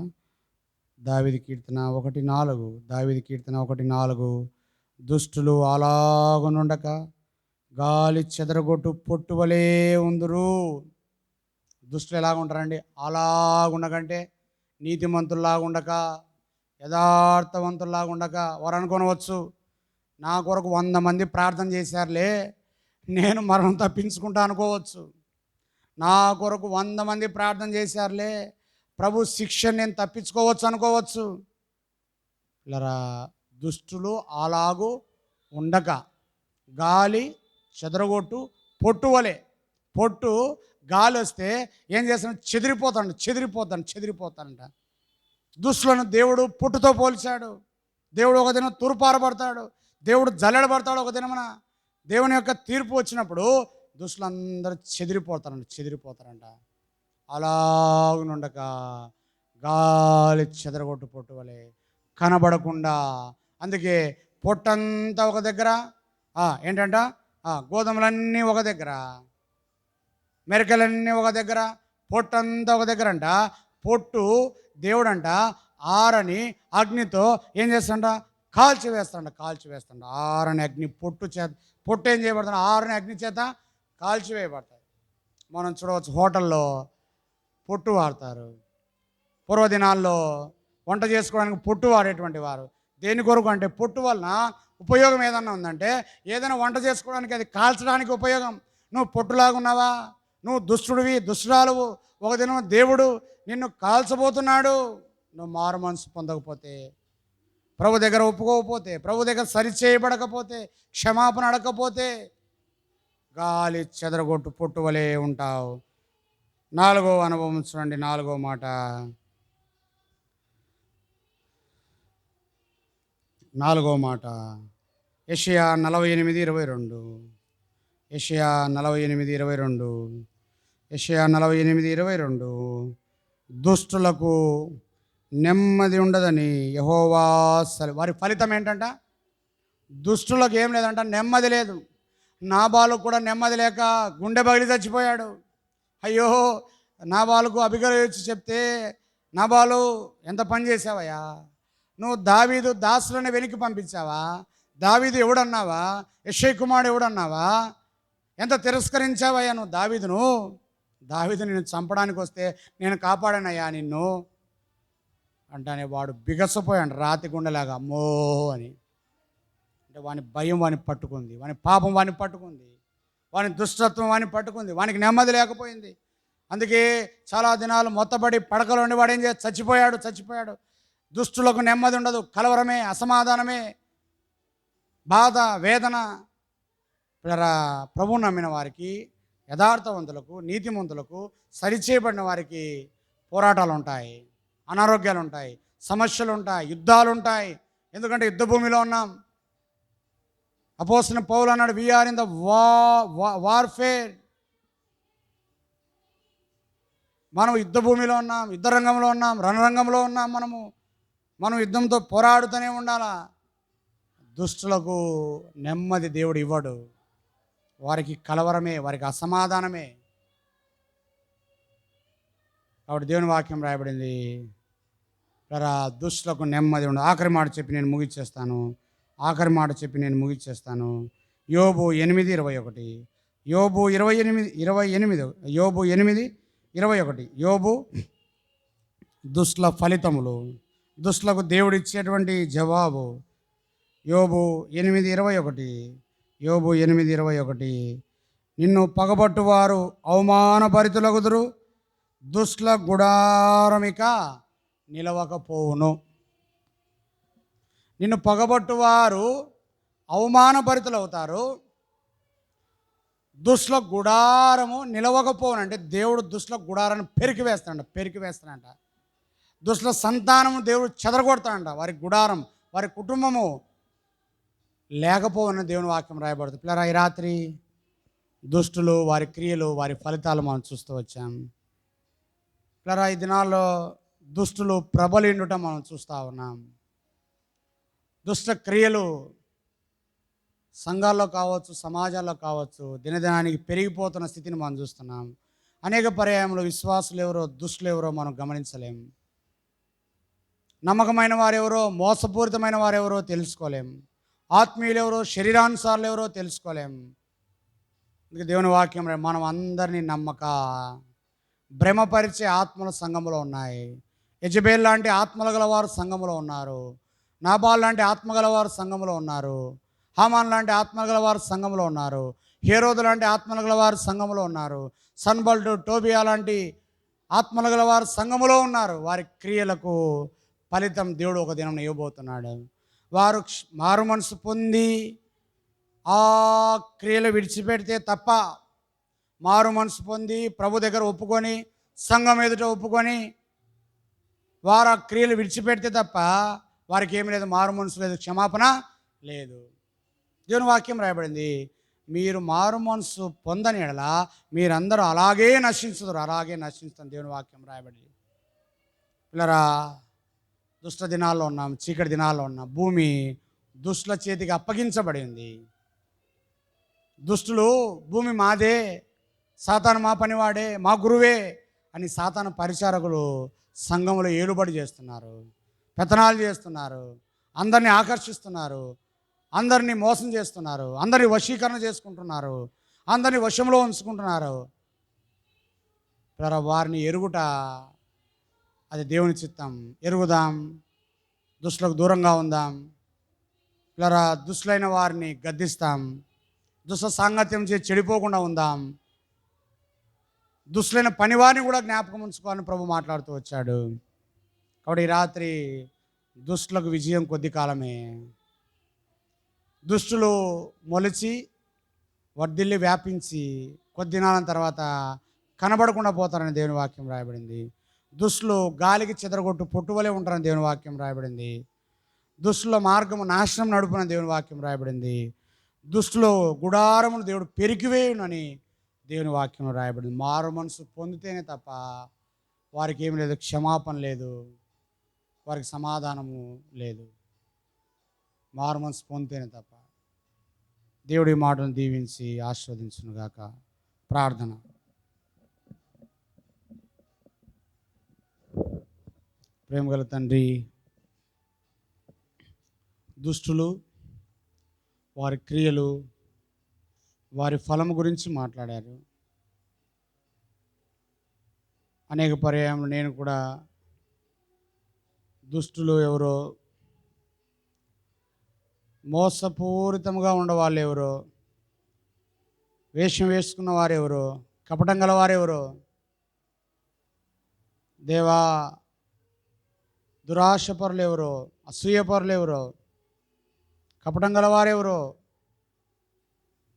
దావీదు కీర్తన 1:4, దావీదు కీర్తన 1:4. దుష్టులు అలాగునుండక గాలి చెదరగొట్టు పొట్టువలే ఉందురు. దుష్టులు ఎలాగుంటారండి? అలాగుండకంటే నీతిమంతుల్లాగా ఉండక, యథార్థవంతుల్లాగా ఉండక. వారు అనుకోనవచ్చు, నా కొరకు 100 మంది ప్రార్థన చేశారులే, నేను మరణం తప్పించుకుంటా అనుకోవచ్చు. నా కొరకు 100 మంది ప్రార్థన చేశారులే, ప్రభు శిక్ష నేను తప్పించుకోవచ్చు అనుకోవచ్చు. ఇలా దుష్టులు అలాగూ ఉండక గాలి చెదరగొట్టు పొట్టువలే. పొట్టు గాలి వస్తే ఏం చేస్తాను? చెదిరిపోతానంట. దుష్టులను దేవుడు పొట్టుతో పోల్చాడు. దేవుడు ఒక దినం తూర్పారబడతాడు, దేవుడు జల్లెడబడతాడు. ఒక దినమున దేవుని యొక్క తీర్పు వచ్చినప్పుడు దుష్టులందరూ చెదిరిపోతారంట. అలాగునుండక గాలి చెదరగొట్టు పొట్టు వలె కనబడకుండా. అందుకే పొట్టంతా ఒక దగ్గర ఏంటంట? గోధుమలన్నీ ఒక దగ్గర, మెరకలన్నీ ఒక దగ్గర, పొట్టంతా ఒక దగ్గర అంట. పొట్టు దేవుడంట ఆరని అగ్నితో ఏం చేస్తాడంట, కాల్చి వేస్తాడు. ఆరని అగ్ని పొట్టు చేత, పొట్టు ఏం చేయబడుతుంది, ఆరని అగ్ని చేత కాల్చివేయబడతాయి. మనం చూడవచ్చు హోటల్లో పొట్టు వాడతారు. పూర్వదినాల్లో వంట చేసుకోవడానికి పొట్టు వాడేటువంటి వారు. దేని కొరకు అంటే పొట్టు వలన ఉపయోగం ఏదన్నా ఉందంటే, ఏదైనా వంట చేసుకోవడానికి, అది కాల్చడానికి ఉపయోగం. నువ్వు పొట్టులాగా ఉన్నావా, నువ్వు దుష్టుడివి, దుష్టురాలువు, ఒక దినం దేవుడు నిన్ను కాల్చబోతున్నాడు. నువ్వు మారు మనసు పొందకపోతే, ప్రభు దగ్గర ఒప్పుకోకపోతే, ప్రభు దగ్గర సరిచేయబడకపోతే, క్షమాపణ అడగకపోతే గాలి చెదరగొట్టు పొట్టు వలె ఉంటావు. 4వ అనుభవం చూడండి, 4వ మాట. 4వ మాట యెషయా 48:22. యెషయా 48:22. యెషయా 48:22. దుష్టులకు నెమ్మది ఉండదని యెహోవా వారి ఫలితం ఏంటంట, దుష్టులకు ఏం లేదంట, నెమ్మది లేదు. నాబాలుకు కూడా నెమ్మది లేక గుండె పగిలి చచ్చిపోయాడు. అయ్యో, నాబాలుకు అబిగైలు వచ్చి చెప్తే, నాబాలు ఎంత పని చేసావయ్యా, నువ్వు దావీదు దాసులను వెనక్కి పంపించావా, దావీదు ఎవడన్నావా, యెషై కుమారుడు ఎవడన్నావా, ఎంత తిరస్కరించావయ్యా నువ్వు దావీదు నిన్ను చంపడానికి వస్తే నేను కాపాడానయ్యా నిన్ను అంటానే వాడు బిగసపోయాడు రాతి గుండెలాగా. అమ్మో అని అంటే వాని భయం వాని పట్టుకుంది, వాని పాపం వాని పట్టుకుంది, వాని దుష్టత్వం వాని పట్టుకుంది, వానికి నెమ్మది లేకపోయింది. అందుకే చాలా దినాలు మొత్తబడి పడకలో ఉండి వాడు ఏం చేసి చచ్చిపోయాడు. దుష్టులకు నెమ్మది ఉండదు, కలవరమే, అసమాధానమే, బాధ, వేదన. ప్రభువు నమ్మిన వారికి, యథార్థవంతులకు, నీతిమంతులకు, సరిచేయబడిన వారికి పోరాటాలు ఉంటాయి, అనారోగ్యాలు ఉంటాయి, సమస్యలు ఉంటాయి, యుద్ధాలు ఉంటాయి. ఎందుకంటే యుద్ధ భూమిలో ఉన్నాం. అపోస్తలుడైన పౌలు అన్నాడు, వీఆర్ ఇన్ ద వార్ఫేర్. మనం యుద్ధ భూమిలో ఉన్నాం, యుద్ధ రంగంలో ఉన్నాం, రణరంగంలో ఉన్నాం. మనం యుద్ధంతో పోరాడుతూనే ఉండాలా. దుష్టులకు నెమ్మది దేవుడు ఇవ్వడు, వారికి కలవరమే, వారికి అసమాధానమే. కాబట్టి దేవుని వాక్యం రాయబడింది, దుష్టులకు నెమ్మది ఉండదు. ఆఖరి మాట చెప్పి నేను ముగిచ్చేస్తాను. యోబు 8:21. యోబు 8:21. యోబు దుష్టుల ఫలితములు, దుష్టులకు దేవుడు ఇచ్చేటువంటి జవాబు. యోబు 8:21. యోబు 8:21. నిన్ను పగబట్టువారు అవమానభరితులగుదురు, దుష్టుల గుడారమిక నిలవకపోవును. నిన్ను పగబట్టువారు అవమానభరితులు అవుతారు, దుష్టుల గుడారము నిలవకపోవును. అంటే దేవుడు దుష్టుల గుడారాన్ని పెరికి వేస్తాడంట. దుష్టుల సంతానము దేవుడు చెదరగొడతాడంట. వారి గుడారం, వారి కుటుంబము లేకపోవని దేవుని వాక్యం రాయబడుతుంది. పిల్లరా, ఈ రాత్రి దుష్టులు, వారి క్రియలు, వారి ఫలితాలు మనం చూస్తూ వచ్చాం. పిల్లరా, ఈ దినాల్లో దుష్టులు ప్రబలిండుట మనం చూస్తూ ఉన్నాం. దుష్ట క్రియలు సంఘాల్లో కావచ్చు, సమాజాల్లో కావచ్చు, దినదినానికి పెరిగిపోతున్న స్థితిని మనం చూస్తున్నాం. అనేక పర్యాయంలో విశ్వాసులు ఎవరో, దుష్టులు ఎవరో మనం గమనించలేం. నమ్మకమైన వారెవరో, మోసపూరితమైన వారెవరో తెలుసుకోలేం. ఆత్మీయులు ఎవరో, శరీరానుసారులు ఎవరో తెలుసుకోలేం. అందుకే దేవుని వాక్యం మనం అందరినీ నమ్మక భ్రమపరిచే ఆత్మల సంఘంలో ఉన్నాయి. యెజబెల్ లాంటి ఆత్మలు గలవారు సంఘంలో ఉన్నారు. నాబాల్ లాంటి ఆత్మగలవారు సంఘంలో ఉన్నారు. హామాన్ లాంటి ఆత్మగలవారు సంఘంలో ఉన్నారు. హేరోదు లాంటి ఆత్మలు గలవారు సంఘంలో ఉన్నారు. సన్బల్టు, టోబియా లాంటి ఆత్మలు గలవారు సంఘములో ఉన్నారు. వారి క్రియలకు ఫలితం దేవుడు ఒక దినం ఇవ్వబోతున్నాడు. వారు మారు మనసు పొంది ఆ క్రియలు విడిచిపెడితే తప్ప, మారు మనసు పొంది ప్రభు దగ్గర ఒప్పుకొని, సంఘం ఎదుట ఒప్పుకొని వారు ఆ క్రియలు విడిచిపెడితే తప్ప వారికి ఏమి లేదు, మారు మనసు లేదు, క్షమాపణ లేదు. దేవుని వాక్యం రాయబడింది, మీరు మారు మనసు పొందని ఎడల మీరందరూ అలాగే నశించుతారు. దేవుని వాక్యం రాయబడింది. పిల్లరా, దుష్ట దినాల్లో ఉన్నాం, చీకటి దినాల్లో ఉన్నాం. భూమి దుష్టుల చేతికి అప్పగించబడింది. దుష్టులు భూమి మాదే, సాతాను మా పనివాడే, మా గురువే అని సాతాను పరిచారకులు సంఘంలో ఏలుబడి చేస్తున్నారు, పెత్తనాలు చేస్తున్నారు, అందరినీ ఆకర్షిస్తున్నారు, అందరినీ మోసం చేస్తున్నారు, అందరినీ వశీకరణ చేసుకుంటున్నారు, అందరినీ వశంలో ఉంచుకుంటున్నారు. వారిని ఎరుగుట అది దేవుని చిత్తం. ఎరుగుదాం, దుష్టులకు దూరంగా ఉందాం. దుష్టులైన వారిని గద్దిస్తాం, దుష్ట సాంగత్యం చేసి చెడిపోకుండా ఉందాం. దుష్టులైన పనివారిని కూడా జ్ఞాపకం ఉంచుకోవాలని ప్రభు మాట్లాడుతూ వచ్చాడు. కాబట్టి ఈ రాత్రి దుష్టులకు విజయం కొద్ది కాలమే. దుష్టులు మొలిచి వర్ధిల్లి వ్యాపించి కొద్ది దినాల తర్వాత కనబడకుండా పోతారని దేవుని వాక్యం రాయబడింది. దుష్టులు గాలికి చెదరగొట్టు పొట్టువలే ఉంటారని దేవుని వాక్యం రాయబడింది. దుష్టుల మార్గము నాశనం నడుపునని దేవుని వాక్యం రాయబడింది. దుష్టులో గుడారమును దేవుడు పెరికివేయునని దేవుని వాక్యం రాయబడింది. మారు మనసు పొందితేనే తప్ప వారికి ఏమి లేదు, క్షమాపణ లేదు, వారికి సమాధానము లేదు. మారు మనసు పొందితేనే తప్ప. దేవుడి మాటను దీవించి ఆశీర్వదించునుగాక. ప్రార్థన. ప్రేమగల తండ్రి, దుష్టులు వారి క్రియలు, వారి ఫలము గురించి మాట్లాడారు. అనేక పర్యాయంలో నేను కూడా దుష్టులు ఎవరో, మోసపూరితంగా ఉండవాళ్ళు ఎవరో, వేషం వేసుకున్న వారెవరో, కపటం గలవారెవరో, దేవా దురాశపరులు ఎవరో, అసూయపరులు ఎవరో, కపటం గలవారెవరో,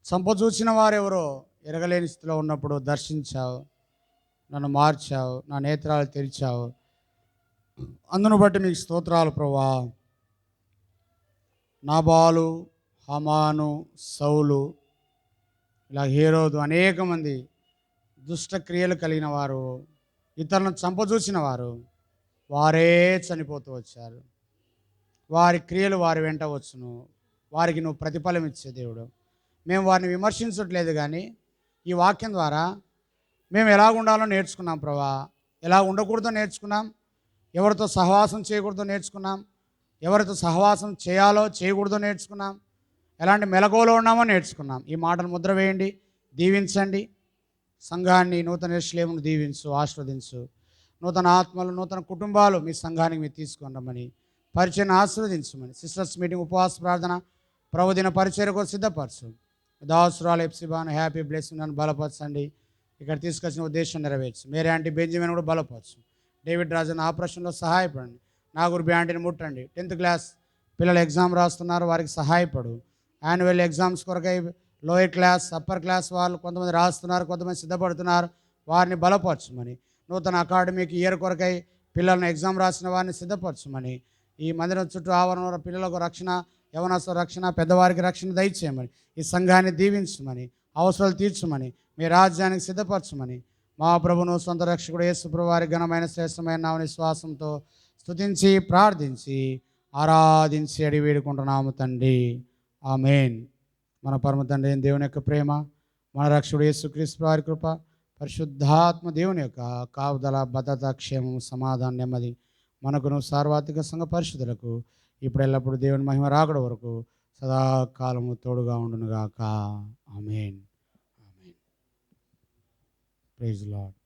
చంపచూచిన వారెవరో ఎరగలేని స్థితిలో ఉన్నప్పుడు దర్శించావు, నన్ను మార్చావు, నా నేత్రాలు తెరిచావు. అందును బట్టి మీకు స్తోత్రాలు ప్రభువా. నాబాలు, హమాను, సౌలు, ఇలా హేరోదు, అనేక మంది దుష్ట క్రియలు కలిగిన వారు, ఇతరులను చంపచూసిన వారు, వారే చనిపోతూ వచ్చారు. వారి క్రియలు వారి వెంట వచ్చును. వారికి నువ్వు ప్రతిఫలం ఇచ్చే దేవుడు. మేము వారిని విమర్శించట్లేదు, కానీ ఈ వాక్యం ద్వారా మేము ఎలా ఉండాలో నేర్చుకున్నాం ప్రభా. ఎలా ఉండకూడదో నేర్చుకున్నాం, ఎవరితో సహవాసం చేయకూడదో నేర్చుకున్నాం, ఎవరితో సహవాసం చేయాలో చేయకూడదో నేర్చుకున్నాం, ఎలాంటి మెలకువలో ఉన్నామో నేర్చుకున్నాం. ఈ మాటను ముద్ర వేయండి, దీవించండి. సంఘాన్ని, నూతన యెరూషలేమును దీవించు, ఆశీర్వదించు. నూతన ఆత్మలు, నూతన కుటుంబాలు మీ సంఘానికి మీరు తీసుకొని రమ్మని, పరిచయం ఆశీర్వదించమని, సిస్టర్స్ మీటింగ్, ఉపవాస ప్రార్థన, ప్రభుదిన పరిచర్యకు సిద్ధపరచు. దాసురాలు ఎప్సిబాను హ్యాపీ బ్లెస్సింగ్ నన్ను బలపరచండి. ఇక్కడ తీసుకొచ్చిన ఉద్దేశం నెరవేర్చు. మేరీ ఆంటీ బెంజమిన్ కూడా బలపరచు. డేవిడ్ రాజన్ ఆపరేషన్లో సహాయపడండి. నాగూర్బి ఆంటీని ముట్టండి. 10th క్లాస్ పిల్లలు ఎగ్జామ్ రాస్తున్నారు, వారికి సహాయపడు. యాన్యువల్ ఎగ్జామ్స్ కొరకై లోయర్ క్లాస్, అప్పర్ క్లాస్ వాళ్ళు కొంతమంది రాస్తున్నారు, కొంతమంది సిద్ధపడుతున్నారు, వారిని బలపరచమని. నూతన అకాడమిక్ ఇయర్ కొరకై పిల్లలను ఎగ్జామ్ రాసిన వారిని సిద్ధపరచమని. ఈ మందిరం చుట్టూ ఆవరణలో పిల్లలకు రక్షణ, యవనస్తుల రక్షణ, పెద్దవారికి రక్షణ దయచేయమని. ఈ సంఘాన్ని దీవించమని, అవసరాలు తీర్చమని, మీ రాజ్యానికి సిద్ధపరచమని. మా ప్రభును సొంత రక్షకుడు యేసు ప్రభు వారి ఘనమైన శ్రేష్టమైన నామని విశ్వాసంతో స్తుతించి ప్రార్థించి ఆరాధించి అడిగి వేడుకుంటున్నాము తండ్రి. ఆమేన్. మన పరమ తండ్రి అయిన దేవుని యొక్క ప్రేమ, మన రక్షకుడు యేసుక్రీస్తు వారి కృప, పరిశుద్ధాత్మ దేవుని యొక్క కాపుదల, భద్రత, క్షేమము, సమాధానం, నెమ్మది మనకును సార్వత్రిక సంఘ పరిశుద్ధులకు ఇప్పుడు ఎల్లప్పుడు దేవుని మహిమ రాకడ వరకు సదాకాలము తోడుగా ఉండునుగాక. ఆమేన్. ఆమేన్. Praise lord.